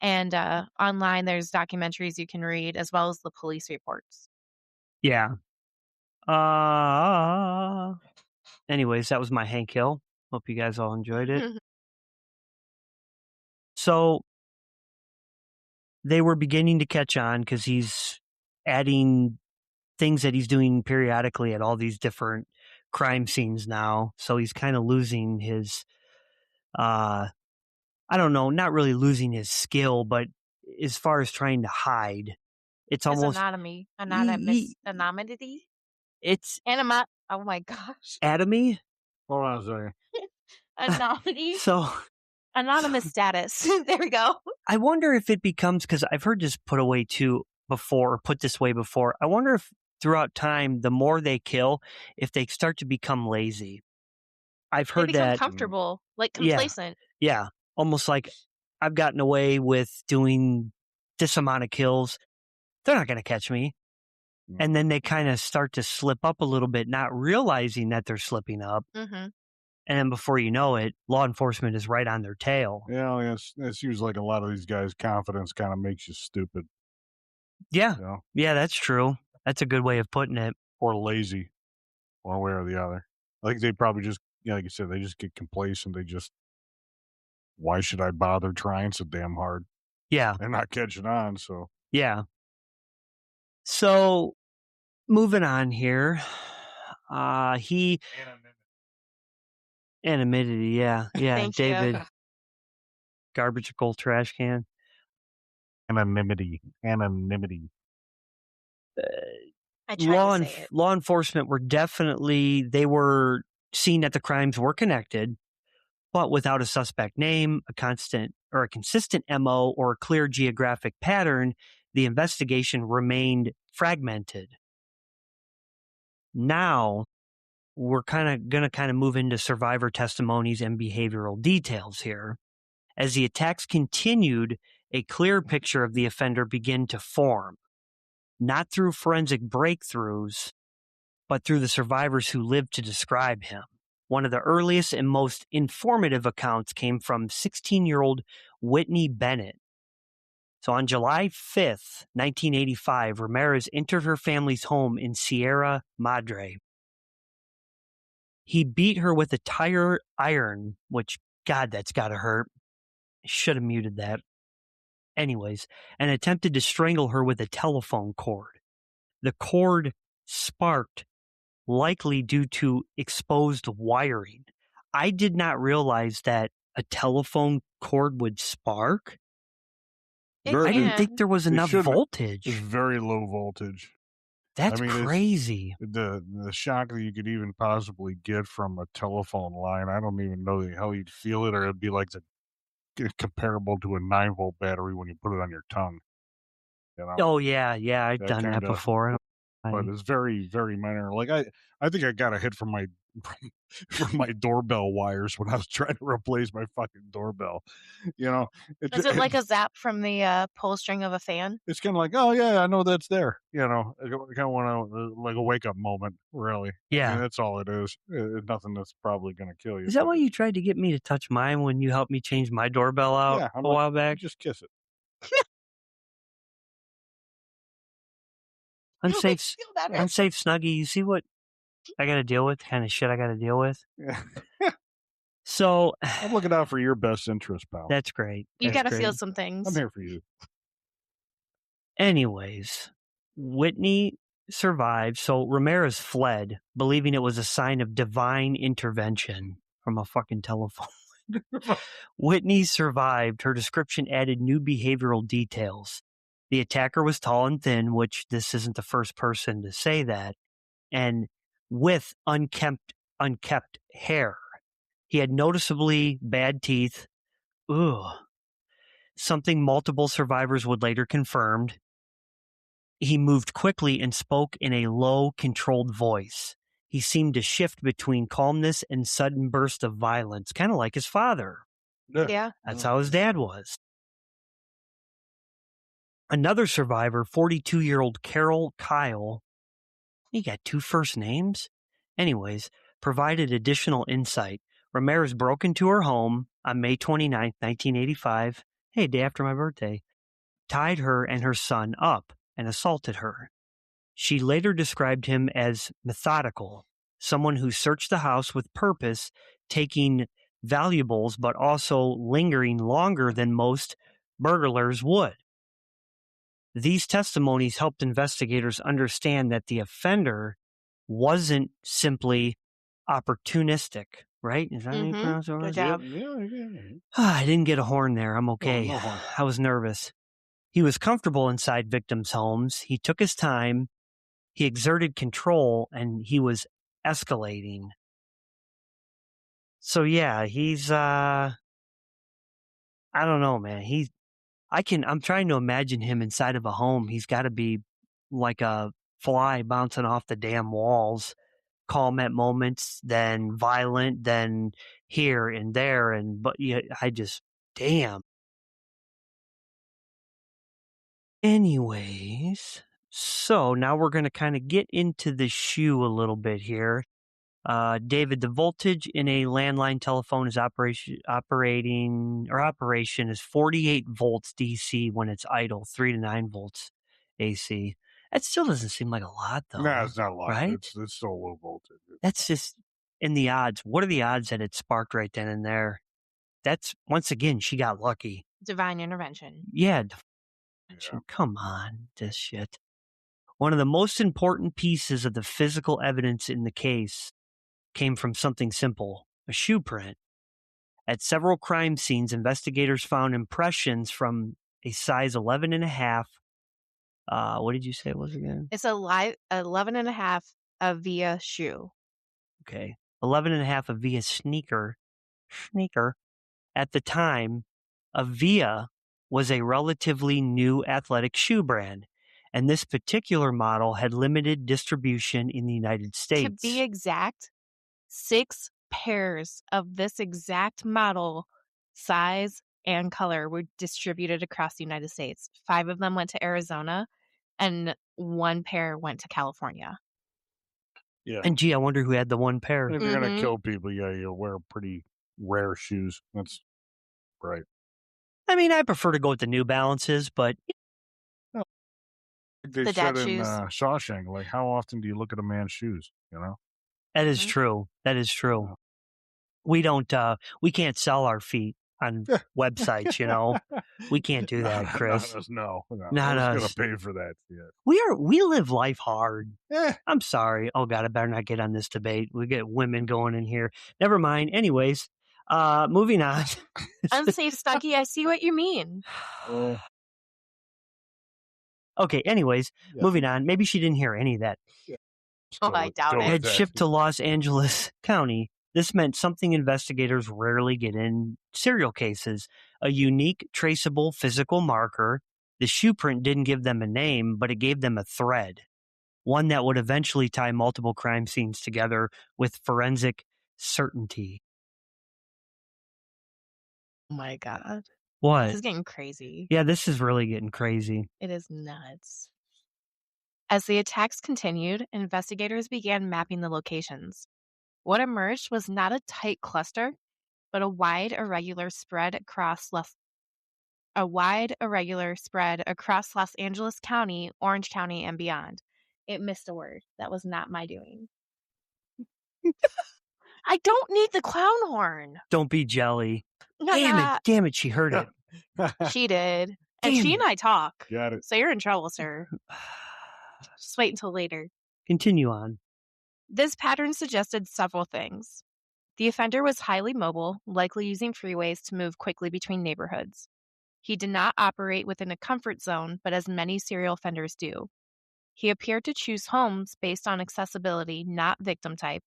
And online, there's documentaries you can read as well as the police reports. Yeah. Anyways, that was my Hank Hill. Hope you guys all enjoyed it. So they were beginning to catch on because he's adding things that he's doing periodically at all these different crime scenes now. So he's kind of losing his, I don't know, not really losing his skill, but as far as trying to hide, it's His almost anatomy. It's oh my gosh. Atomy? Hold on a second. Anonymity. So anonymous status. There we go. I wonder if it becomes, because I've heard this put this way before. I wonder if throughout time, the more they kill, if they start to become lazy. I've heard they become that comfortable, like complacent. Yeah, almost like I've gotten away with doing this amount of kills. They're not going to catch me. And then they kind of start to slip up a little bit, not realizing that they're slipping up. Mm-hmm. And then before you know it, law enforcement is right on their tail. Yeah, it seems like a lot of these guys' confidence kind of makes you stupid. Yeah. Yeah, that's true. That's a good way of putting it. Or lazy, one way or the other. I think they probably just, like you said, they just get complacent. Why should I bother trying so damn hard? Yeah. They're not catching on, so. Yeah. So, moving on here, anonymity, yeah, Thank David, you. garbage gold trash can. Anonymity. I tried to say it. law enforcement were they were seeing that the crimes were connected, but without a suspect name, a consistent MO, or a clear geographic pattern, the investigation remained fragmented. Now, we're going to move into survivor testimonies and behavioral details here. As the attacks continued, a clear picture of the offender began to form, not through forensic breakthroughs, but through the survivors who lived to describe him. One of the earliest and most informative accounts came from 16-year-old Whitney Bennett. So on July 5th, 1985, Ramirez entered her family's home in Sierra Madre. He beat her with a tire iron, which, God, that's gotta hurt. Should have muted that. Anyways, and attempted to strangle her with a telephone cord. The cord sparked, likely due to exposed wiring. I did not realize that a telephone cord would spark. I didn't think there was enough voltage. It's very low voltage. That's crazy. The shock that you could even possibly get from a telephone line, I don't even know how you'd feel it, or it'd be like comparable to a 9-volt battery when you put it on your tongue. You know? Oh, yeah, I've done that before. But it's very, very minor. Like I think I got a hit from my doorbell wires when I was trying to replace my fucking doorbell. You know, is it like a zap from the pull string of a fan? It's kind of like, oh yeah, I know that's there. You know, I kind of want to like a wake up moment, really. Yeah, I mean, that's all it is. It's nothing that's probably going to kill you. Is that why you tried to get me to touch mine when you helped me change my doorbell out a while back? Just kiss it. Unsafe Snuggie, you see what I got to deal with? Kind of shit I got to deal with. Yeah. So I'm looking out for your best interest, pal. That's great. You got to feel some things. I'm here for you. Anyways, Whitney survived. So Ramirez fled, believing it was a sign of divine intervention from a fucking telephone. Whitney survived. Her description added new behavioral details. The attacker was tall and thin, which this isn't the first person to say that, and with unkempt hair. He had noticeably bad teeth. Something multiple survivors would later confirm. He moved quickly and spoke in a low, controlled voice. He seemed to shift between calmness and sudden bursts of violence, kind of like his father. Yeah. That's how his dad was. Another survivor, 42-year-old Carol Kyle, he got 2 first names? Anyways, provided additional insight. Ramirez broke into her home on May 29th, 1985, day after my birthday, tied her and her son up, and assaulted her. She later described him as methodical, someone who searched the house with purpose, taking valuables but also lingering longer than most burglars would. These testimonies helped investigators understand that the offender wasn't simply opportunistic, right? Is that how you pronounce it? Good job. I didn't get a horn there. I'm okay. No horn. I was nervous. He was comfortable inside victims' homes. He took his time. He exerted control, and he was escalating. So yeah, he's I don't know, man. I'm trying to imagine him inside of a home. He's got to be like a fly bouncing off the damn walls, calm at moments, then violent, then here and there. Damn. Anyways, so now we're going to kind of get into the shoe a little bit here. David, the voltage in a landline telephone operation is 48 volts DC when it's idle, 3 to 9 volts AC. That still doesn't seem like a lot, though. No, it's not a lot. Right? It's still low voltage. That's just in the odds. What are the odds that it sparked right then and there? That's, once again, she got lucky. Divine intervention. Yeah. Come on, this shit. One of the most important pieces of the physical evidence in the case came from something simple, a shoe print. At several crime scenes, investigators found impressions from a size 11.5 What did you say it was again? It's 11 and a half Avia shoe. Okay. 11 and a half Avia sneaker. At the time, Avia was a relatively new athletic shoe brand, and this particular model had limited distribution in the United States. To be exact, 6 pairs of this exact model, size, and color were distributed across the United States. 5 of them went to Arizona, and 1 pair went to California. Yeah. And gee, I wonder who had the one pair. If you're going to kill people, you'll wear pretty rare shoes. That's right. I mean, I prefer to go with the New Balances, but They The said dad in shoes. Shawshank, like, how often do you look at a man's shoes? You know? that is true. That is true. We can't sell our feet on websites, you know. We can't do that, Chris. Not us, no. Not Who's us. going to pay for that? Yeah. We live life hard. Eh. I'm sorry. Oh God, I better not get on this debate. We get women going in here. Never mind. Anyways, moving on. Unsafe Stucky, I see what you mean. Okay, anyways, moving on. Maybe she didn't hear any of that. I doubt it. Had shipped to Los Angeles County. This meant something investigators rarely get in serial cases, a unique, traceable physical marker. The shoe print didn't give them a name, but it gave them a thread, one that would eventually tie multiple crime scenes together with forensic certainty. Oh my God. What? This is getting crazy. Yeah, this is really getting crazy. It is nuts. As the attacks continued, investigators began mapping the locations. What emerged was not a tight cluster, but a wide irregular spread across Los Angeles County, Orange County, and beyond. It missed a word. That was not my doing. I don't need the clown horn. Don't be jelly. Damn it, she heard it. She did. And Damn she it. and I talk. Got it. So you're in trouble, sir. Just wait until later. Continue on. This pattern suggested several things. The offender was highly mobile, likely using freeways to move quickly between neighborhoods. He did not operate within a comfort zone, but as many serial offenders do. He appeared to choose homes based on accessibility, not victim type,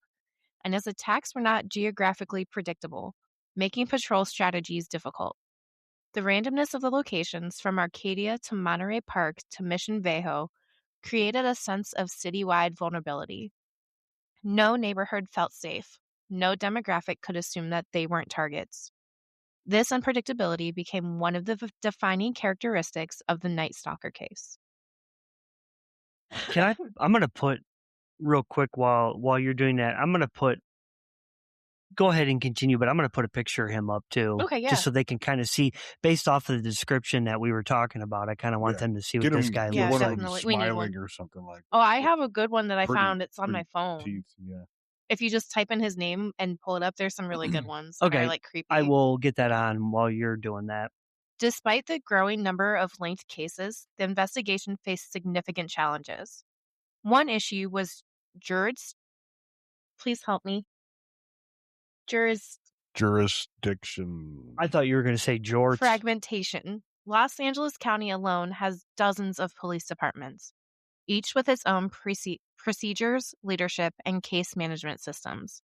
and his attacks were not geographically predictable, making patrol strategies difficult. The randomness of the locations, from Arcadia to Monterey Park to Mission Viejo, created a sense of citywide vulnerability. No neighborhood felt safe. No demographic could assume that they weren't targets. This unpredictability became one of the defining characteristics of the Night Stalker case. I'm going to put real quick while you're doing that. Go ahead and continue, but I'm going to put a picture of him up too. Okay, yeah. Just so they can kind of see, based off of the description that we were talking about. I kind of want them to see what this guy Yeah, looks one like. of them definitely. We need smiling one. or something like Oh, I have a good one that I Pretty- found. It's on my pretty phone. teeth. Yeah. If you just type in his name and pull it up, there's some really good ones that Okay, are like creepy. I will get that on while you're doing that. Despite the growing number of linked cases, the investigation faced significant challenges. One issue was please help me. Jurisdiction. I thought you were going to say George. Fragmentation. Los Angeles County alone has dozens of police departments, each with its own procedures, leadership, and case management systems.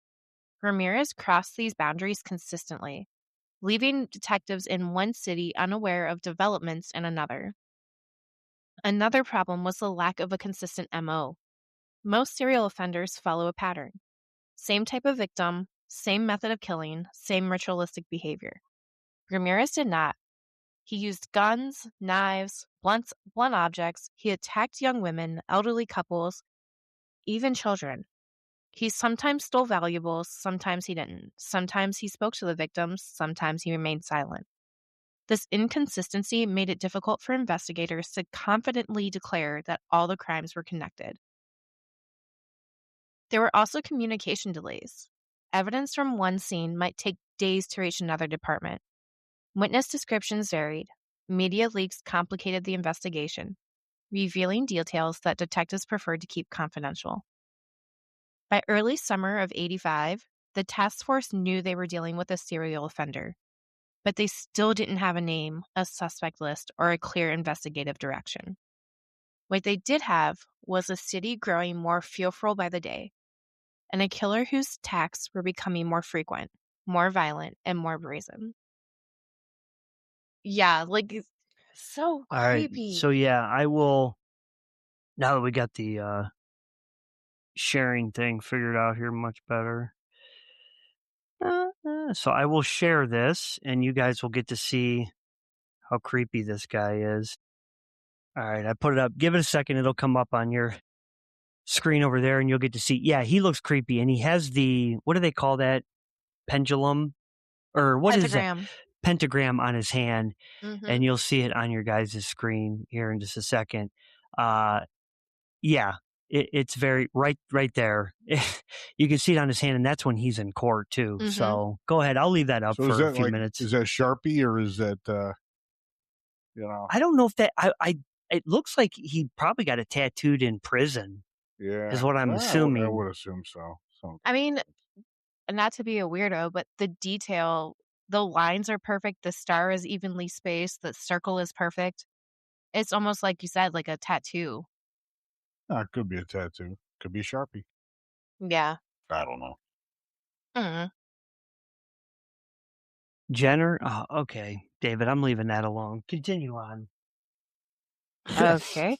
Ramirez crossed these boundaries consistently, leaving detectives in one city unaware of developments in another. Another problem was the lack of a consistent MO. Most serial offenders follow a pattern. Same type of victim, same method of killing, same ritualistic behavior. Ramirez did not. He used guns, knives, blunt objects. He attacked young women, elderly couples, even children. He sometimes stole valuables, sometimes he didn't. Sometimes he spoke to the victims, sometimes he remained silent. This inconsistency made it difficult for investigators to confidently declare that all the crimes were connected. There were also communication delays. Evidence from one scene might take days to reach another department. Witness descriptions varied. Media leaks complicated the investigation, revealing details that detectives preferred to keep confidential. By early summer of '85, the task force knew they were dealing with a serial offender, but they still didn't have a name, a suspect list, or a clear investigative direction. What they did have was a city growing more fearful by the day, and a killer whose attacks were becoming more frequent, more violent, and more brazen. Yeah, like, it's so All right. creepy. So yeah, I will. Now that we got the sharing thing figured out here much better. So I will share this, and you guys will get to see how creepy this guy is. All right, I put it up. Give it a second; it'll come up on your screen over there, and you'll get to see. Yeah, he looks creepy, and he has the what do they call that? Pendulum, or what is that? Pentagram. Pentagram on his hand, Mm-hmm. and you'll see it on your guys' screen here in just a second. Yeah, it's very right there. You can see it on his hand, and that's when he's in court too. Mhm. So go ahead. I'll leave that up So is for a that few like minutes. is that Sharpie or is that you know? I don't know if that I it looks like he probably got it tattooed in prison, Yeah, is what I'm I assuming. would assume so. I mean, not to be a weirdo, but the detail, the lines are perfect. The star is evenly spaced. The circle is perfect. It's almost like you said, like a tattoo. It could be a tattoo. Could be Sharpie. Yeah. I don't know. Mm. Jenner? Oh, okay. David, I'm leaving that alone. Continue on. Okay.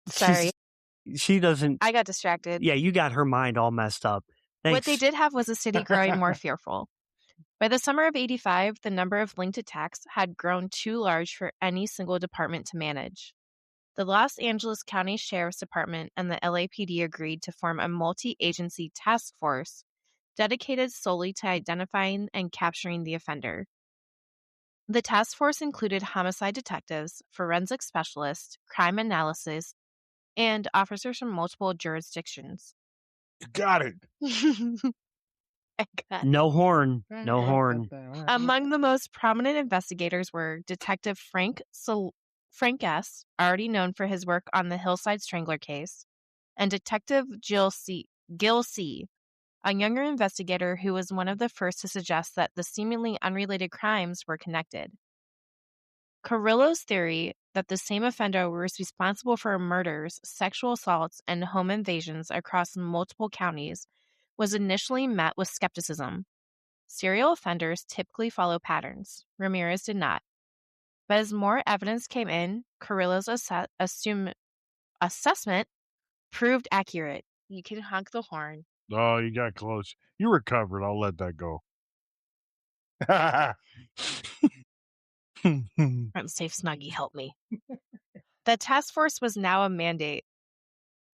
Sorry. She doesn't. I got distracted. Yeah, you got her mind all messed up. Thanks. What they did have was a city growing more fearful. By the summer of 85, the number of linked attacks had grown too large for any single department to manage. The Los Angeles County Sheriff's Department and the LAPD agreed to form a multi-agency task force dedicated solely to identifying and capturing the offender. The task force included homicide detectives, forensic specialists, crime analysis, and officers from multiple jurisdictions. You got it. I got it. No horn. No horn. Among the most prominent investigators were Detective Frank S., already known for his work on the Hillside Strangler case, and Detective Gil C., a younger investigator who was one of the first to suggest that the seemingly unrelated crimes were connected. Carrillo's theory that the same offender was responsible for murders, sexual assaults, and home invasions across multiple counties was initially met with skepticism. Serial offenders typically follow patterns. Ramirez did not. But as more evidence came in, Carrillo's assessment proved accurate. You can honk the horn. Oh, you got close. You recovered. I'll let that go. I'm safe, Snuggie. Help me. The task force was now a mandate.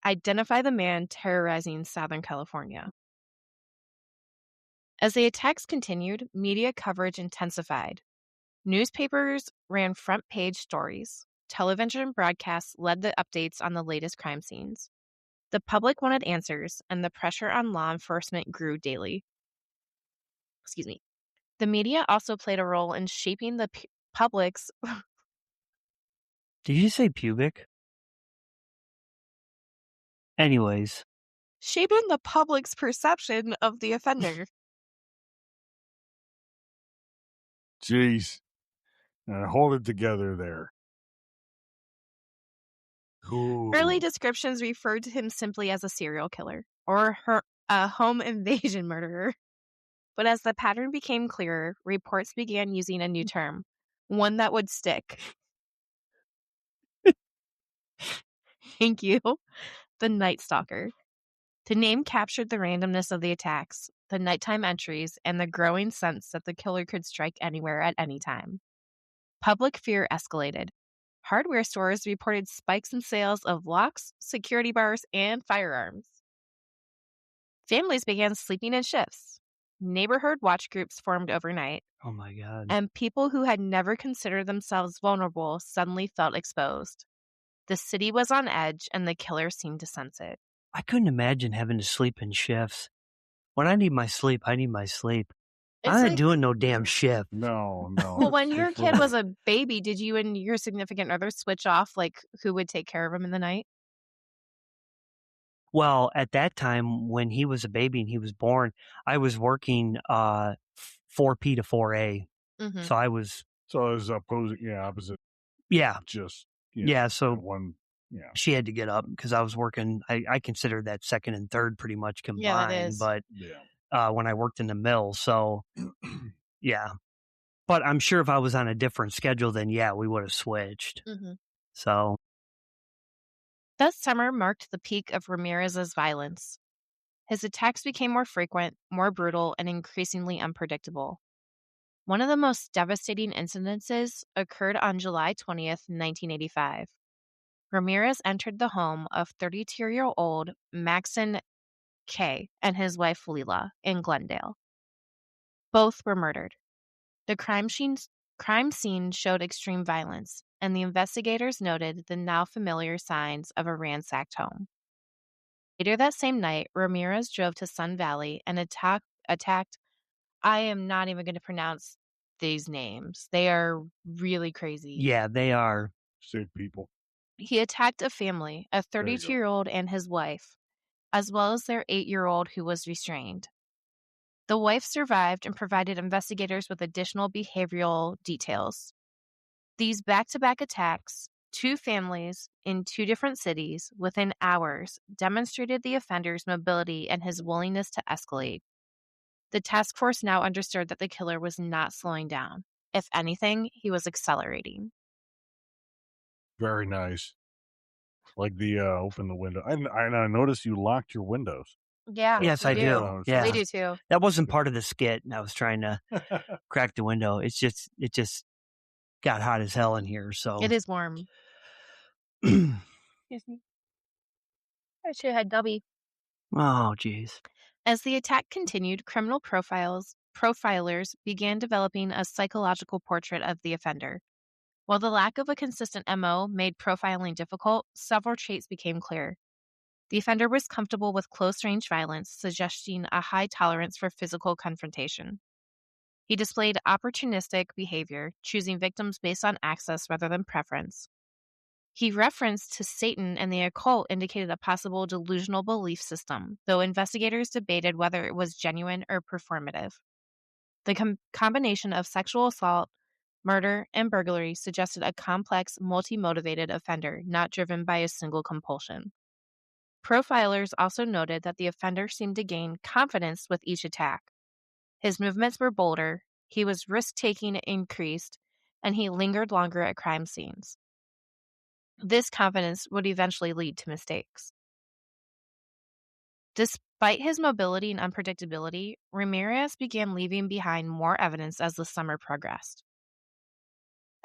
Identify the man terrorizing Southern California. As the attacks continued, media coverage intensified. Newspapers ran front-page stories. Television broadcasts led the updates on the latest crime scenes. The public wanted answers, and the pressure on law enforcement grew daily. Excuse me. The media also played a role in shaping the public's... Did you say pubic? Anyways. Shaping the public's perception of the offender. Jeez. Hold it together there. Ooh. Early descriptions referred to him simply as a serial killer or a home invasion murderer. But as the pattern became clearer, reports began using a new term, one that would stick. Thank you. The Night Stalker. The name captured the randomness of the attacks, the nighttime entries, and the growing sense that the killer could strike anywhere at any time. Public fear escalated. Hardware stores reported spikes in sales of locks, security bars, and firearms. Families began sleeping in shifts. Neighborhood watch groups formed overnight. Oh my God. And people who had never considered themselves vulnerable suddenly felt exposed. The city was on edge, and the killer seemed to sense it. I couldn't imagine having to sleep in shifts. When I need my sleep, I need my sleep. I'm not doing no damn shift. No. Well, when your kid was a baby, did you and your significant other switch off, like, who would take care of him in the night? Well, at that time, when he was a baby and he was born, I was working 4P to 4A. Mhm. So I was, So as opposite, yeah, just yeah. So one, yeah, she had to get up because I was working. I consider that second and third pretty much Yeah, that combined, is. but yeah. when I worked in the mill, so yeah. But I'm sure if I was on a different schedule, then yeah, we would have switched. Mhm. So That summer marked the peak of Ramirez's violence. His attacks became more frequent, more brutal, and increasingly unpredictable. One of the most devastating incidences occurred on July 20th, 1985. Ramirez entered the home of 32-year-old Maxon K. and his wife Leela in Glendale. Both were murdered. The crime scene showed extreme violence, and the investigators noted the now familiar signs of a ransacked home. Later that same night, Ramirez drove to Sun Valley and attacked. I am not even going to pronounce these names. They are really crazy. yeah, they are. Save people. He attacked a family, a There you go. 32-year-old and his wife, as well as their 8-year-old who was restrained. The wife survived and provided investigators with additional behavioral details. These back-to-back attacks, 2 families in 2 different cities within hours, demonstrated the offender's mobility and his willingness to escalate. The task force now understood that the killer was not slowing down. If anything, he was accelerating. Very nice. Like the open the window. And I noticed you locked your windows. Yeah, Yes, we I do. do. We Yeah, do too. that wasn't part of the skit. I was trying to crack the window. It just got hot as hell in here. So It is warm. Excuse me. I should have had Dubby. oh, geez. As the attack continued, criminal profilers began developing a psychological portrait of the offender. While the lack of a consistent MO made profiling difficult, several traits became clear. The offender was comfortable with close-range violence, suggesting a high tolerance for physical confrontation. He displayed opportunistic behavior, choosing victims based on access rather than preference. He referenced to Satan and the occult indicated a possible delusional belief system, though investigators debated whether it was genuine or performative. The combination of sexual assault, murder, and burglary suggested a complex, multi-motivated offender not driven by a single compulsion. Profilers also noted that the offender seemed to gain confidence with each attack. His movements were bolder, he was risk-taking increased, and he lingered longer at crime scenes. This confidence would eventually lead to mistakes. Despite his mobility and unpredictability, Ramirez began leaving behind more evidence as the summer progressed.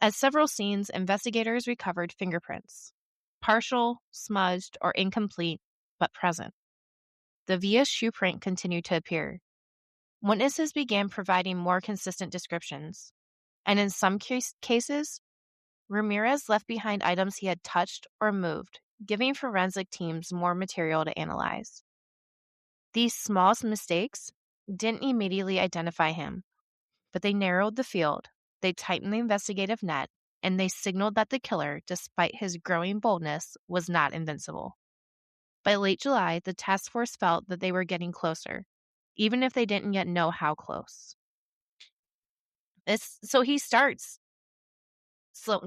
At several scenes, investigators recovered fingerprints, partial, smudged, or incomplete, but present. The Via shoe print continued to appear. Witnesses began providing more consistent descriptions, and in some cases, Ramirez left behind items he had touched or moved, giving forensic teams more material to analyze. These small mistakes didn't immediately identify him, but they narrowed the field, they tightened the investigative net, and they signaled that the killer, despite his growing boldness, was not invincible. By late July, the task force felt that they were getting closer, even if they didn't yet know how close. So he starts,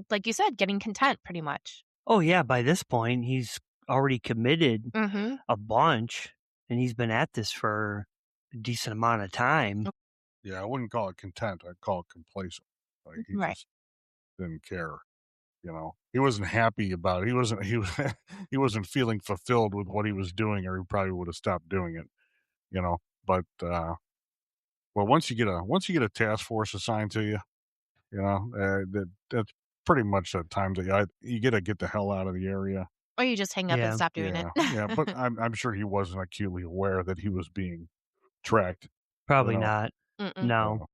like you said, getting content pretty much. Oh yeah, by this point he's already committed Mm-hmm. a bunch, and he's been at this for a decent amount of time. Yeah, I wouldn't call it content. I'd call it complacent. Like he Right. just didn't care. You know, he wasn't happy about it. He wasn't feeling fulfilled with what he was doing, or he probably would have stopped doing it. You know, but well, once you get a task force assigned to you, you know, that's pretty much the time that you got to get the hell out of the area. Or you just hang up Yeah. and stop doing Yeah, it. yeah, but I'm sure he wasn't acutely aware that he was being tracked. Probably You know. not. Mm-mm. No.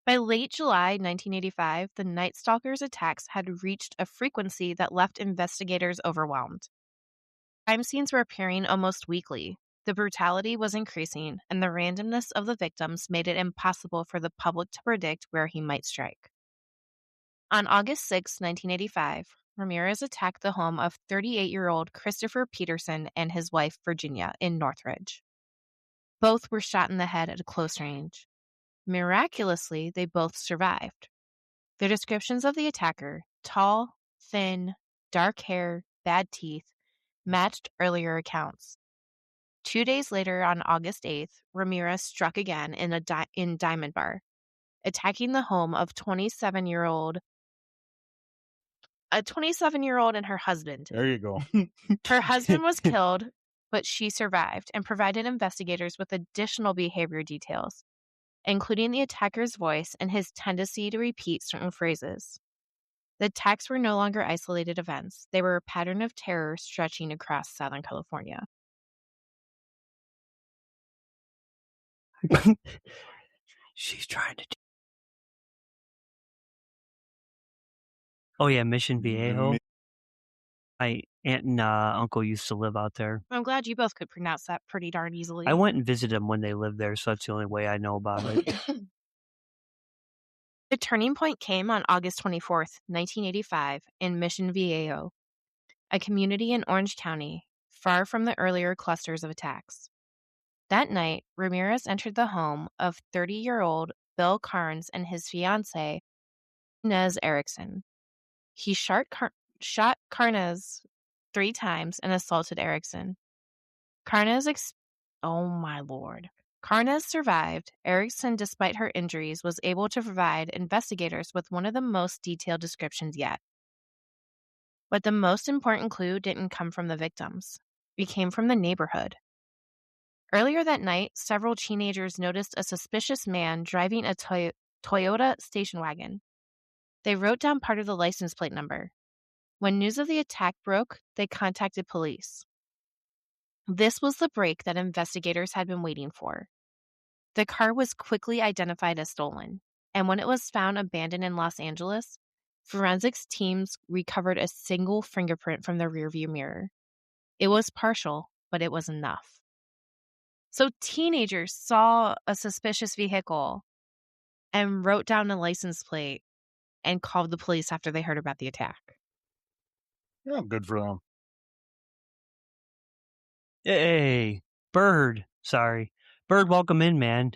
By late July 1985, the Night Stalker's attacks had reached a frequency that left investigators overwhelmed. Crime scenes were appearing almost weekly. The brutality was increasing, and the randomness of the victims made it impossible for the public to predict where he might strike. On August 6, 1985, Ramirez attacked the home of 38-year-old Christopher Peterson and his wife, Virginia, in Northridge. Both were shot in the head at a close range. Miraculously, they both survived. Their descriptions of the attacker, tall, thin, dark hair, bad teeth, matched earlier accounts. 2 days later, on August 8th, Ramirez struck again in Diamond Bar, attacking the home of a 27-year-old and her husband. There you go. Her husband was killed, but she survived and provided investigators with additional behavior details, including the attacker's voice and his tendency to repeat certain phrases. The attacks were no longer isolated events. They were a pattern of terror stretching across Southern California. She's trying to. Oh yeah, Mission Viejo. My aunt and uncle used to live out there. I'm glad you both could pronounce that pretty darn easily. I went and visited them when they lived there, so that's the only way I know about it. The turning point came on August 24th, 1985, in Mission Viejo, a community in Orange County, far from the earlier clusters of attacks. That night, Ramirez entered the home of 30-year-old Bill Carnes and his fiancée, Inez Erickson. He shot Carnes 3 times and assaulted Erickson. Carnes survived. Erickson, despite her injuries, was able to provide investigators with one of the most detailed descriptions yet. But the most important clue didn't come from the victims. It came from the neighborhood. Earlier that night, several teenagers noticed a suspicious man driving a Toyota station wagon. They wrote down part of the license plate number. When news of the attack broke, they contacted police. This was the break that investigators had been waiting for. The car was quickly identified as stolen, and when it was found abandoned in Los Angeles, forensics teams recovered a single fingerprint from the rearview mirror. It was partial, but it was enough. So teenagers saw a suspicious vehicle and wrote down a license plate and called the police after they heard about the attack. Yeah, good for them. Hey, Bird. Sorry. Bird, welcome in, man.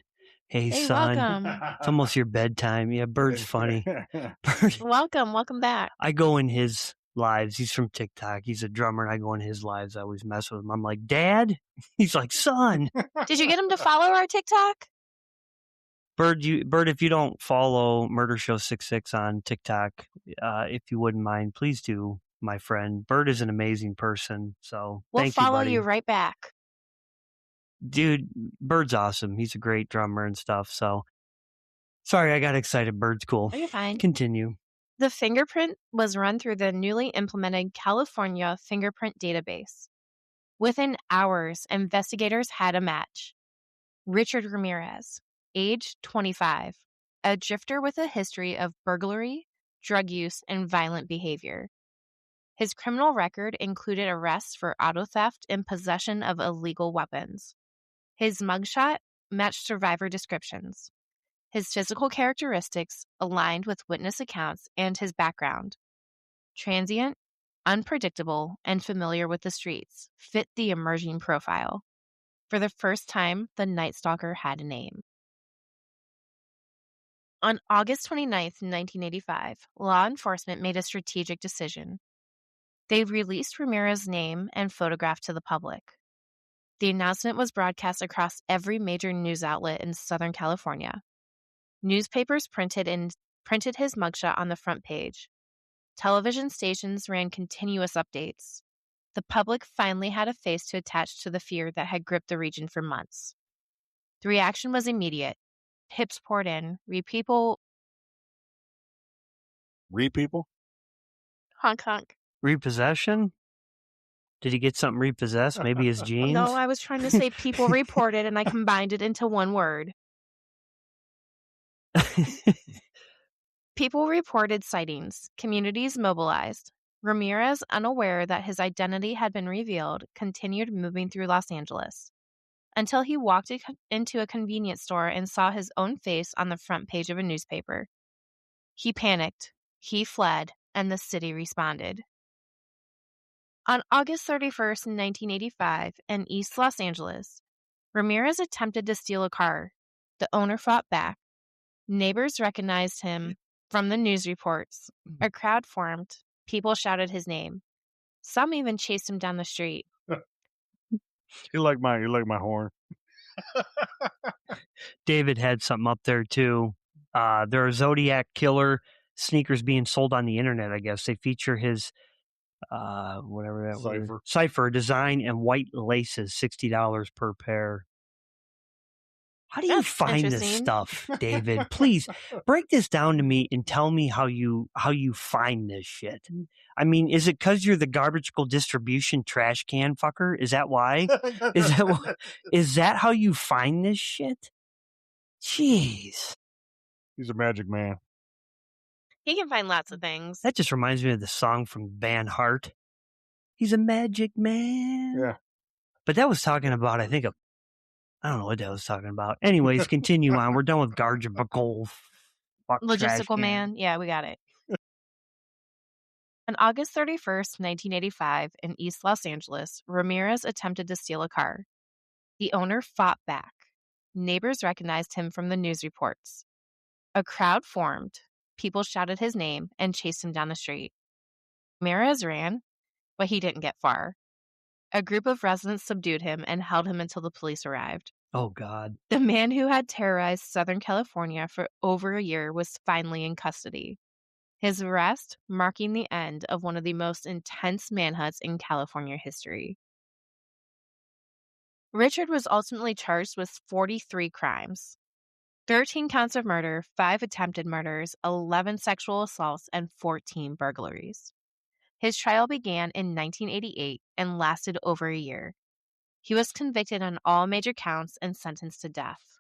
Hey, son. Welcome. It's almost your bedtime. Yeah, Bird's funny. Bird, Welcome back. I go in his lives. He's from TikTok. He's a drummer, and I go in his lives. I always mess with him. I'm like, Dad? He's like, son. Did you get him to follow our TikTok? Bird, if you don't follow Murder Show 66 on TikTok, if you wouldn't mind, please do, my friend. Bird is an amazing person, so We'll thank you, follow buddy. you right back. Dude, Bird's awesome. He's a great drummer and stuff, so sorry I got excited. Bird's cool. Oh, you're fine. Continue. The fingerprint was run through the newly implemented California fingerprint database. Within hours, investigators had a match. Richard Ramirez, age 25, a drifter with a history of burglary, drug use, and violent behavior. His criminal record included arrests for auto theft and possession of illegal weapons. His mugshot matched survivor descriptions. His physical characteristics aligned with witness accounts and his background. Transient, unpredictable, and familiar with the streets fit the emerging profile. For the first time, the Night Stalker had a name. On August 29th, 1985, law enforcement made a strategic decision. They released Ramirez's name and photograph to the public. The announcement was broadcast across every major news outlet in Southern California. Newspapers printed his mugshot on the front page. Television stations ran continuous updates. The public finally had a face to attach to the fear that had gripped the region for months. The reaction was immediate. Tips poured in. Re-people? Honk honk. Repossession? Did he get something repossessed? Maybe his jeans? No, I was trying to say people reported, and I combined it into one word. People reported sightings. Communities mobilized. Ramirez, unaware that his identity had been revealed, continued moving through Los Angeles until he walked into a convenience store and saw his own face on the front page of a newspaper. He panicked. He fled, and the city responded. On August 31st, 1985, in East Los Angeles, Ramirez attempted to steal a car. The owner fought back. Neighbors recognized him from the news reports. A crowd formed. People shouted his name. Some even chased him down the street. You like my horn? David had something up there too. There are Zodiac killer sneakers being sold on the internet. I guess they feature his whatever that Cipher. cipher design and white laces, $60 per pair. How do you That's find this interesting. stuff, David? Please break this down to me and tell me how you find this shit. I mean, is it because you're the garbage distribution trash can fucker? Is that why? Is that how you find this shit? Jeez. He's a magic man. He can find lots of things. That just reminds me of the song from band Heart. He's a magic man. Yeah. But that was talking about, I think, I don't know what that was talking about. Anyways, continue on. We're done with garbage Logistical man. Yeah, we got it. On August 31st, 1985, in East Los Angeles, Ramirez attempted to steal a car. The owner fought back. Neighbors recognized him from the news reports. A crowd formed. People shouted his name and chased him down the street. Ramirez ran, but he didn't get far. A group of residents subdued him and held him until the police arrived. Oh, God. The man who had terrorized Southern California for over a year was finally in custody. His arrest marking the end of one of the most intense manhunts in California history. Richard was ultimately charged with 43 crimes. 13 counts of murder, 5 attempted murders, 11 sexual assaults, and 14 burglaries. His trial began in 1988 and lasted over a year. He was convicted on all major counts and sentenced to death.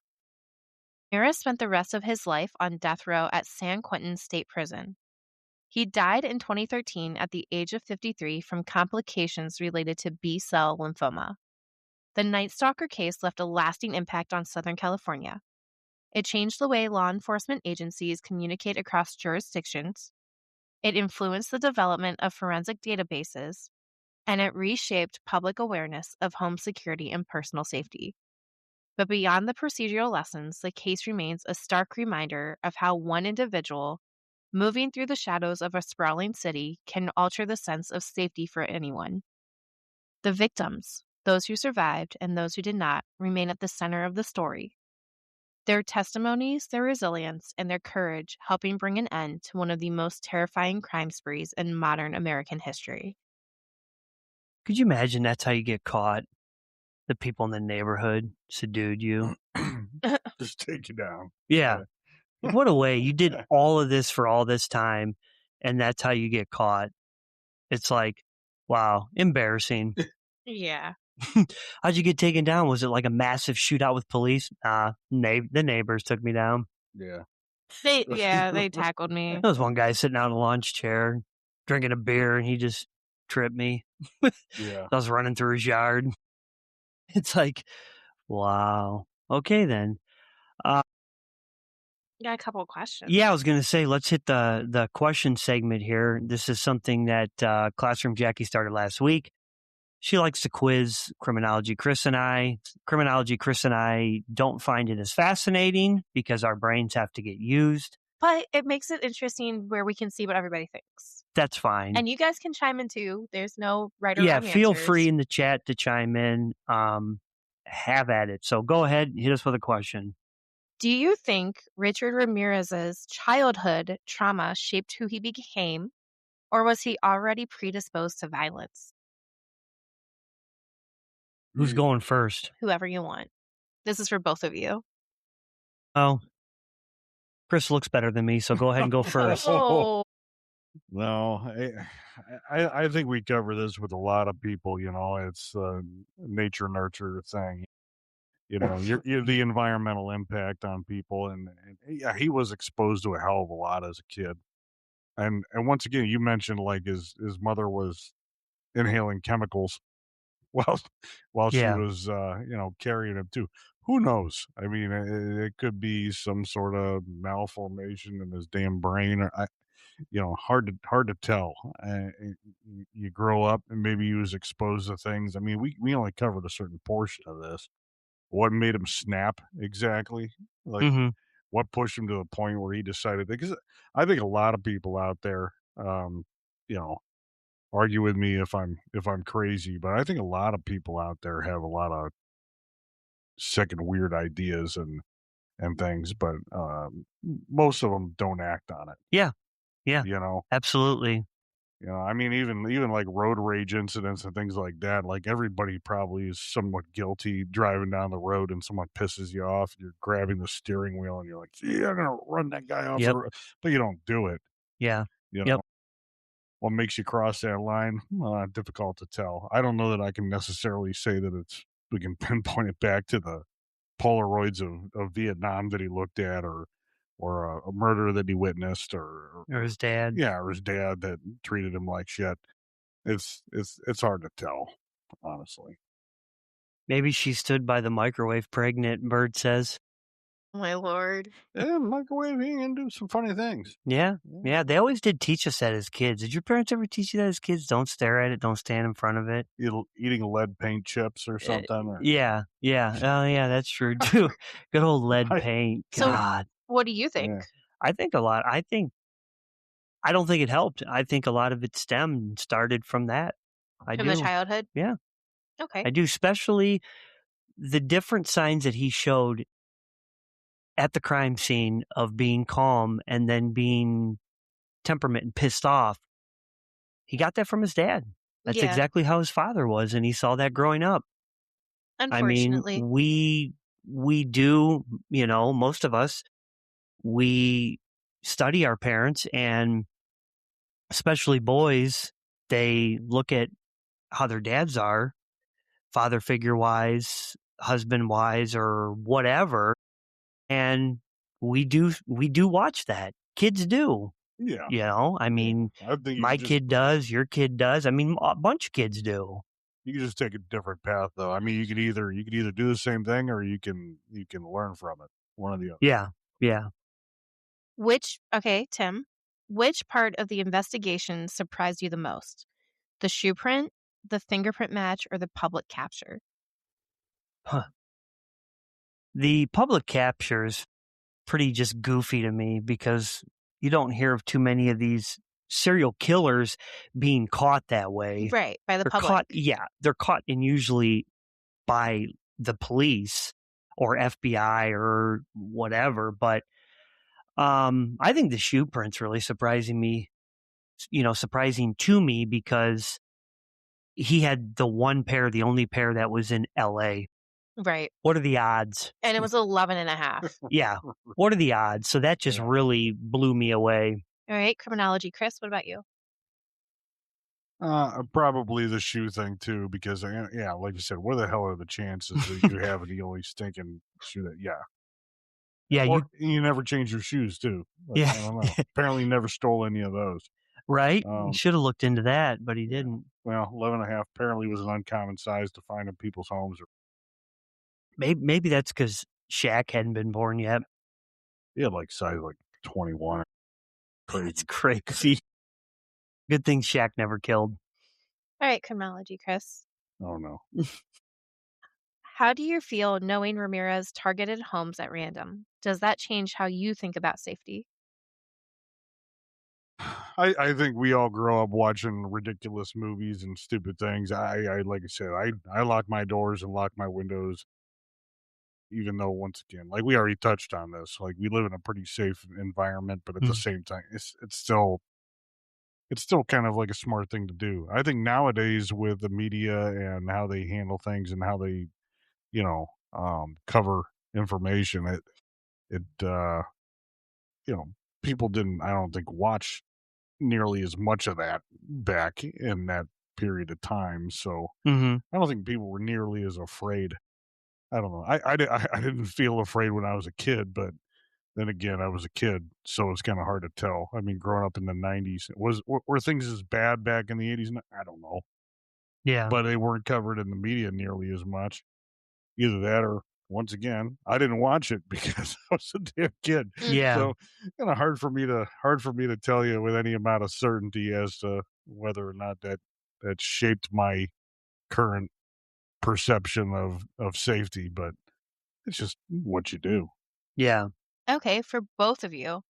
Ramirez spent the rest of his life on death row at San Quentin State Prison. He died in 2013 at the age of 53 from complications related to B-cell lymphoma. The Night Stalker case left a lasting impact on Southern California. It changed the way law enforcement agencies communicate across jurisdictions. It influenced the development of forensic databases, and it reshaped public awareness of home security and personal safety. But beyond the procedural lessons, the case remains a stark reminder of how one individual moving through the shadows of a sprawling city can alter the sense of safety for anyone. The victims, those who survived and those who did not, remain at the center of the story. Their testimonies, their resilience, and their courage helping bring an end to one of the most terrifying crime sprees in modern American history. Could you imagine that's how you get caught? The people in the neighborhood subdued you. Just take you down. Yeah. What a way. You did all of this for all this time, and that's how you get caught. It's like, wow, embarrassing. Yeah. How'd you get taken down? Was it like a massive shootout with police? The neighbors took me down. Yeah. They tackled me. There was one guy sitting out in a launch chair, drinking a beer, and he just tripped me. Yeah. I was running through his yard. It's like, wow. Okay, then. Got a couple of questions. Yeah, I was going to say, let's hit the question segment here. This is something that Classroom Jackie started last week. She likes to quiz Criminology Chris and I. Criminology Chris and I don't find it as fascinating because our brains have to get used. But it makes it interesting where we can see what everybody thinks. That's fine. And you guys can chime in too. There's no right or yeah, wrong feel answers. free in the chat to chime in. Have at it. So go ahead, hit us with a question. Do you think Richard Ramirez's childhood trauma shaped who he became, or was he already predisposed to violence? Who's going first? Whoever you want. This is for both of you. Oh, Chris looks better than me, so go ahead and go first. Oh. No, I think we cover this with a lot of people. You know, it's a nature nurture thing. You know, you're the environmental impact on people, and yeah, he was exposed to a hell of a lot as a kid. And once again, you mentioned like his mother was inhaling chemicals while she Yeah. was carrying him too. Who knows? I mean, it could be some sort of malformation in his damn brain. Or hard to tell. You grow up and maybe he was exposed to things. I mean, we only covered a certain portion of this. What made him snap exactly? Like, what pushed him to the point where he decided, because I think a lot of people out there, you know, argue with me if I'm crazy, but I think a lot of people out there have a lot of sick and weird ideas and things, but most of them don't act on it. Yeah. Yeah. You know, Absolutely. I mean, even like road rage incidents and things like that. Like everybody probably is somewhat guilty driving down the road and someone pisses you off. You're grabbing the steering wheel and you're like, "Yeah, I'm gonna run that guy off the Yep. road," but you don't do it. Yeah. You know, Yep. what makes you cross that line? Difficult to tell. I don't know that I can necessarily say that we can pinpoint it back to the Polaroids of Vietnam that he looked at, or a murder that he witnessed, Or his dad. yeah, or his dad that treated him like shit. It's hard to tell, honestly. Maybe she stood by the microwave pregnant, Bird says. My lord. Yeah, microwaving can do some funny things. Yeah. Yeah. They always did teach us that as kids. Did your parents ever teach you that as kids? Don't stare at it. Don't stand in front of it. Eating lead paint chips or something. Or, Yeah. Yeah. Oh, yeah. That's true too. Good old lead I- paint. So- God. What do you think? Yeah. I think a lot. I don't think it helped. I think a lot of it started from that. I From do. the childhood? Yeah. Okay. I do, especially the different signs that he showed at the crime scene of being calm and then being temperament and pissed off. He got that from his dad. That's Yeah. exactly how his father was, and he saw that growing up. I mean, Unfortunately. we do, most of us, we study our parents, and especially boys, they look at how their dads are, father figure wise, husband wise, or whatever. And we do watch that. Kids do. Yeah. I mean, I think my kid does, your kid does. I mean, a bunch of kids do. you can just take a different path, though. I mean, you could either do the same thing, or you can learn from it. One or the other. Yeah. Yeah. Tim, which part of the investigation surprised you the most? The shoe print, the fingerprint match, or the public capture? The public capture is pretty just goofy to me because you don't hear of too many of these serial killers being caught that way. Right, by the They're public. they're caught and usually by the police or FBI or whatever. But I think the shoe print's really surprising to me because he had the only pair that was in LA. Right. What are the odds? And it was 11 and a half. Yeah. What are the odds? So that just really blew me away. All right, criminology. Chris, what about you? Probably the shoe thing too, because yeah, like you said, what the hell are the chances that you have the only stinking shoe that? Yeah, Yeah, or you never change your shoes too. Like, Yeah. I don't know. Apparently, you never stole any of those. right. He should have looked into that, but he didn't. Well, 11 and a half apparently was an uncommon size to find in people's homes. Maybe that's because Shaq hadn't been born yet. He had like size like 21. Crazy. It's crazy. Good thing Shaq never killed. All right, criminology. Chris, Oh no. how do you feel knowing Ramirez targeted homes at random? Does that change how you think about safety? I think we all grow up watching ridiculous movies and stupid things. I like I said, I lock my doors and lock my windows, even though once again, like we already touched on this, like we live in a pretty safe environment, but at the same time, it's still kind of like a smart thing to do. I think nowadays with the media and how they handle things and how they, cover information, people didn't, I don't think, watch nearly as much of that back in that period of time. So Mm-hmm. I don't think people were nearly as afraid. I don't know. I didn't feel afraid when I was a kid, but then again, I was a kid, so it's kind of hard to tell. I mean, growing up in the 90s, were things as bad back in the 80s? I don't know. Yeah. But they weren't covered in the media nearly as much. Either that or, once again, I didn't watch it because I was a damn kid. Yeah. So kind of hard for me to tell you with any amount of certainty as to whether or not that shaped my current perception of safety, but it's just what you do. Yeah. Okay, for both of you,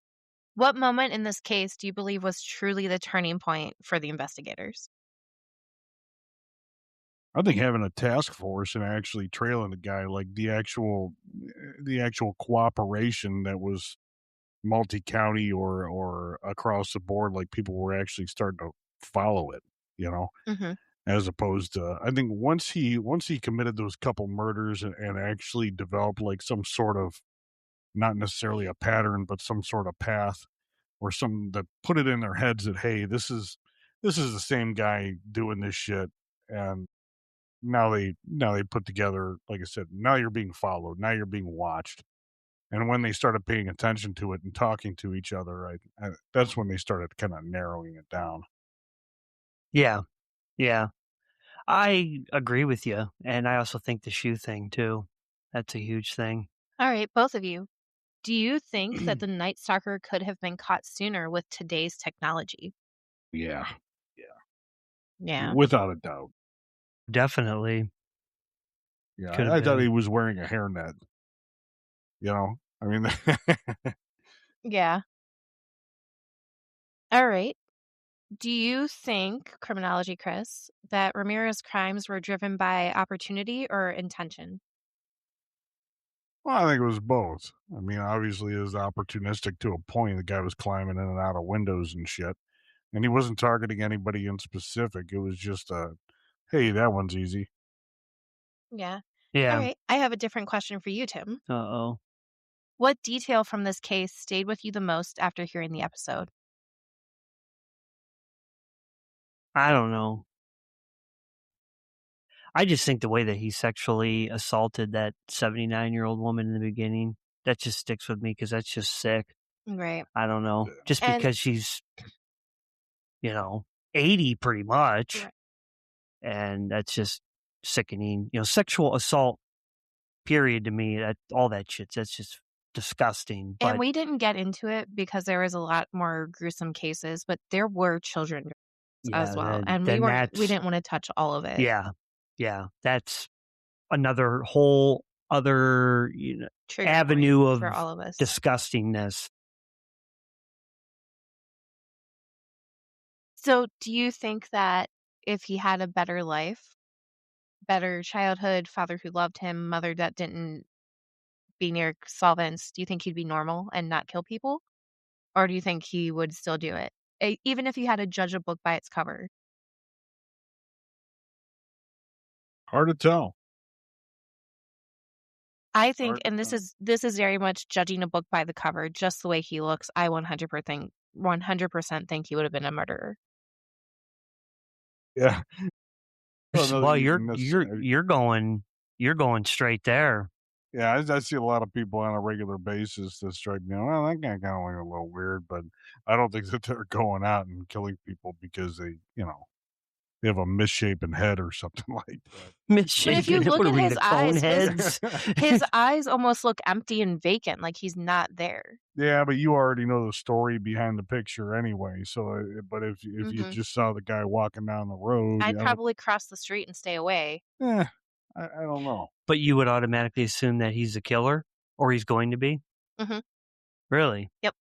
what moment in this case do you believe was truly the turning point for the investigators? I think having a task force and actually trailing the guy, like the actual cooperation that was multi-county or across the board, like people were actually starting to follow it, you know, Mm-hmm. as opposed to, I think once he committed those couple murders and actually developed like some sort of, not necessarily a pattern, but some sort of path or some that put it in their heads that, hey, this is the same guy doing this shit. And now they put together, like I said, now you're being followed, now you're being watched. And when they started paying attention to it and talking to each other, that's when they started kind of narrowing it down. Yeah. Yeah. I agree with you. And I also think the shoe thing too. That's a huge thing. All right, both of you. Do you think that the Night Stalker could have been caught sooner with today's technology? Yeah, Yeah. without a doubt. Definitely Yeah, could have I thought been. he was wearing a hairnet. You know, I mean, Yeah. All right. Do you think, criminology Chris, that Ramirez crimes were driven by opportunity or intention? well, I think it was both. I mean, obviously, it was opportunistic to a point. The guy was climbing in and out of windows and shit, and he wasn't targeting anybody in specific. It was just hey, that one's easy. Yeah. All Yeah. right. I have a different question for you, Tim. Uh-oh. What detail from this case stayed with you the most after hearing the episode? I don't know. I just think the way that he sexually assaulted that 79-year-old woman in the beginning, that just sticks with me because that's just sick. Right. I don't know. Just And because she's, 80 pretty much. right. And that's just sickening. Sexual assault, period, to me, all that shit, that's just disgusting. And But we didn't get into it because there was a lot more gruesome cases, but there were children as yeah, well. then, And then we that's, didn't want to touch all of it. yeah, yeah, that's another whole other, Trigger point avenue for of all of us. disgustingness. So, do you think that if he had a better life, better childhood, father who loved him, mother that didn't be near solvents, do you think he'd be normal and not kill people? Or do you think he would still do it? Even if he had to judge a book by its cover? Hard to tell. I think, Hard to and tell. this is very much judging a book by the cover, just the way he looks. I 100% think he would have been a murderer. Yeah. Well, no, Well, you you're can miss. you're you're going you're going straight there. Yeah, I see a lot of people on a regular basis that strike me. Well, that guy kind of like a little weird, but I don't think that they're going out and killing people because they have a misshapen head or something like that. But if you Misshapen. look What are at we, his the cone eyes, heads? his eyes almost look empty and vacant, like he's not there. Yeah, but you already know the story behind the picture anyway. So, but if you Hmm. just saw the guy walking down the road, I'd probably cross the street and stay away. I don't know. But you would automatically assume that he's a killer, or he's going to be? Hmm. Really? Yep.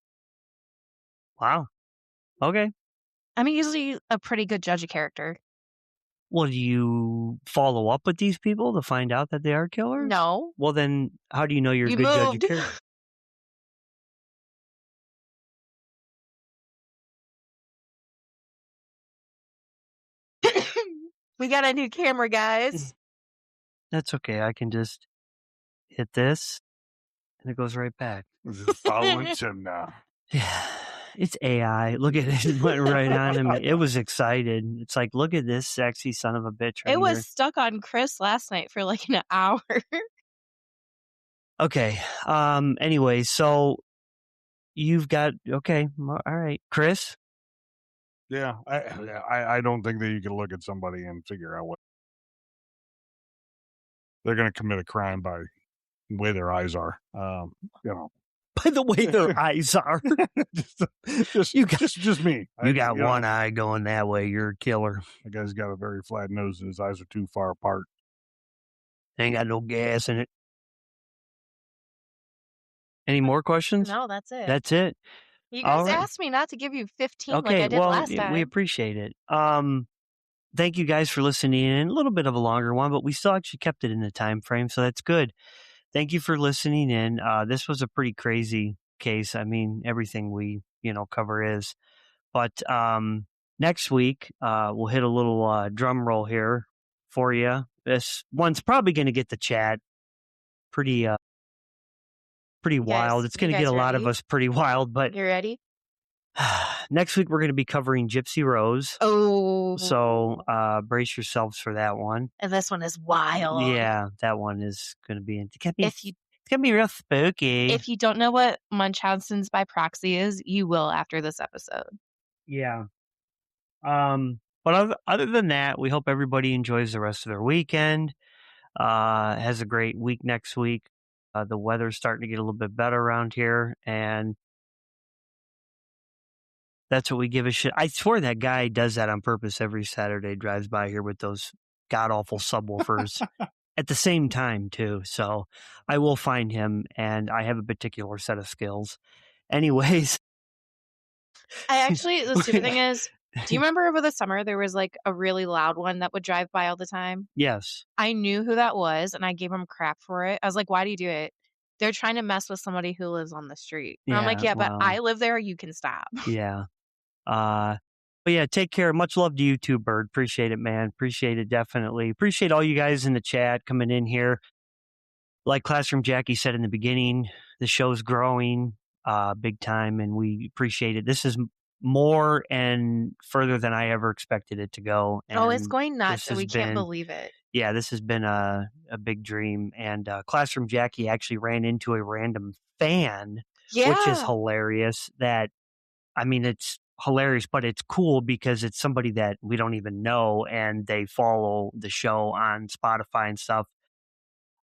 Wow. Okay. I'm usually a pretty good judge of character. Well, do you follow up with these people to find out that they are killers? No. Well, then how do you know you're a You good judge of moved. character? We got a new camera, guys. That's okay. I can just hit this, and it goes right back. Just following Tim now. Yeah, it's AI. Look at it. It went right on him. It was excited. It's like, look at this sexy son of a bitch right It was here. stuck on Chris last night for like an hour. Okay. Anyway, so you've got, okay. All right. Chris? Yeah, I don't think that you can look at somebody and figure out what they're going to commit a crime by the way their eyes are. By the way their eyes are. just me. You got one eye going that way. You're a killer. The guy's got a very flat nose and his eyes are too far apart. Ain't got no gas in it. Any more questions? No, that's it. That's it. You All guys right. asked me not to give you 15 like Okay. I did Well, last time. we appreciate it. Thank you guys for listening in. A little bit of a longer one, but we still actually kept it in the time frame, so that's good. Thank you for listening in. This was a pretty crazy case. I mean, everything we cover is. But next week we'll hit a little drum roll here for you. This one's probably going to get the chat pretty wild. It's going to get a lot of us pretty wild. But you ready? Next week we're going to be covering Gypsy Rose. Oh, so brace yourselves for that one. And this one is wild. Yeah, that one is going to be. It's going to be real spooky. If you don't know what Munchausen's by proxy is, you will after this episode. Yeah. But other than that, we hope everybody enjoys the rest of their weekend. Has a great week next week. The weather's starting to get a little bit better around here, and that's what we give a shit. I swear that guy does that on purpose every Saturday, drives by here with those god-awful subwoofers at the same time, too. So I will find him, and I have a particular set of skills. Anyways. The stupid thing is, do you remember over the summer there was like a really loud one that would drive by all the time? Yes. I knew who that was, and I gave him crap for it. I was like, why do you do it? They're trying to mess with somebody who lives on the street. And I'm like, but I live there. You can stop. Yeah. But yeah, take care. Much love to you too, Bird. Appreciate it, man. Appreciate it, definitely. Appreciate all you guys in the chat coming in here. Like Classroom Jackie said in the beginning, the show's growing big time, and we appreciate it. This is more and further than I ever expected it to go. And it's going nuts, and we can't believe it. Yeah, this has been a big dream. And Classroom Jackie actually ran into a random fan, which is hilarious. It's hilarious, but it's cool because it's somebody that we don't even know, and they follow the show on Spotify and stuff.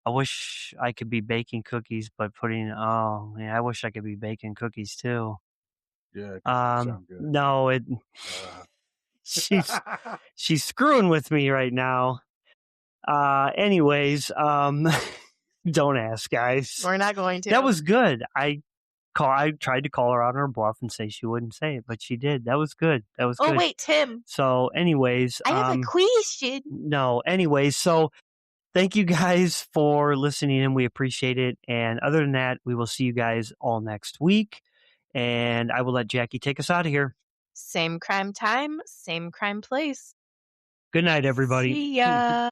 I wish I could be baking cookies, but I wish I could be baking cookies too. Yeah, sound good. No, she's screwing with me right now. Anyways, don't ask, guys. We're not going to. That was good. I tried to call her out on her bluff and say she wouldn't say it, but she did. That was good. Good. Oh, wait, Tim. So anyways. I have a question. No, anyways. So thank you guys for listening and we appreciate it. And other than that, we will see you guys all next week. And I will let Jackie take us out of here. Same crime time, same crime place. Good night, everybody. See ya.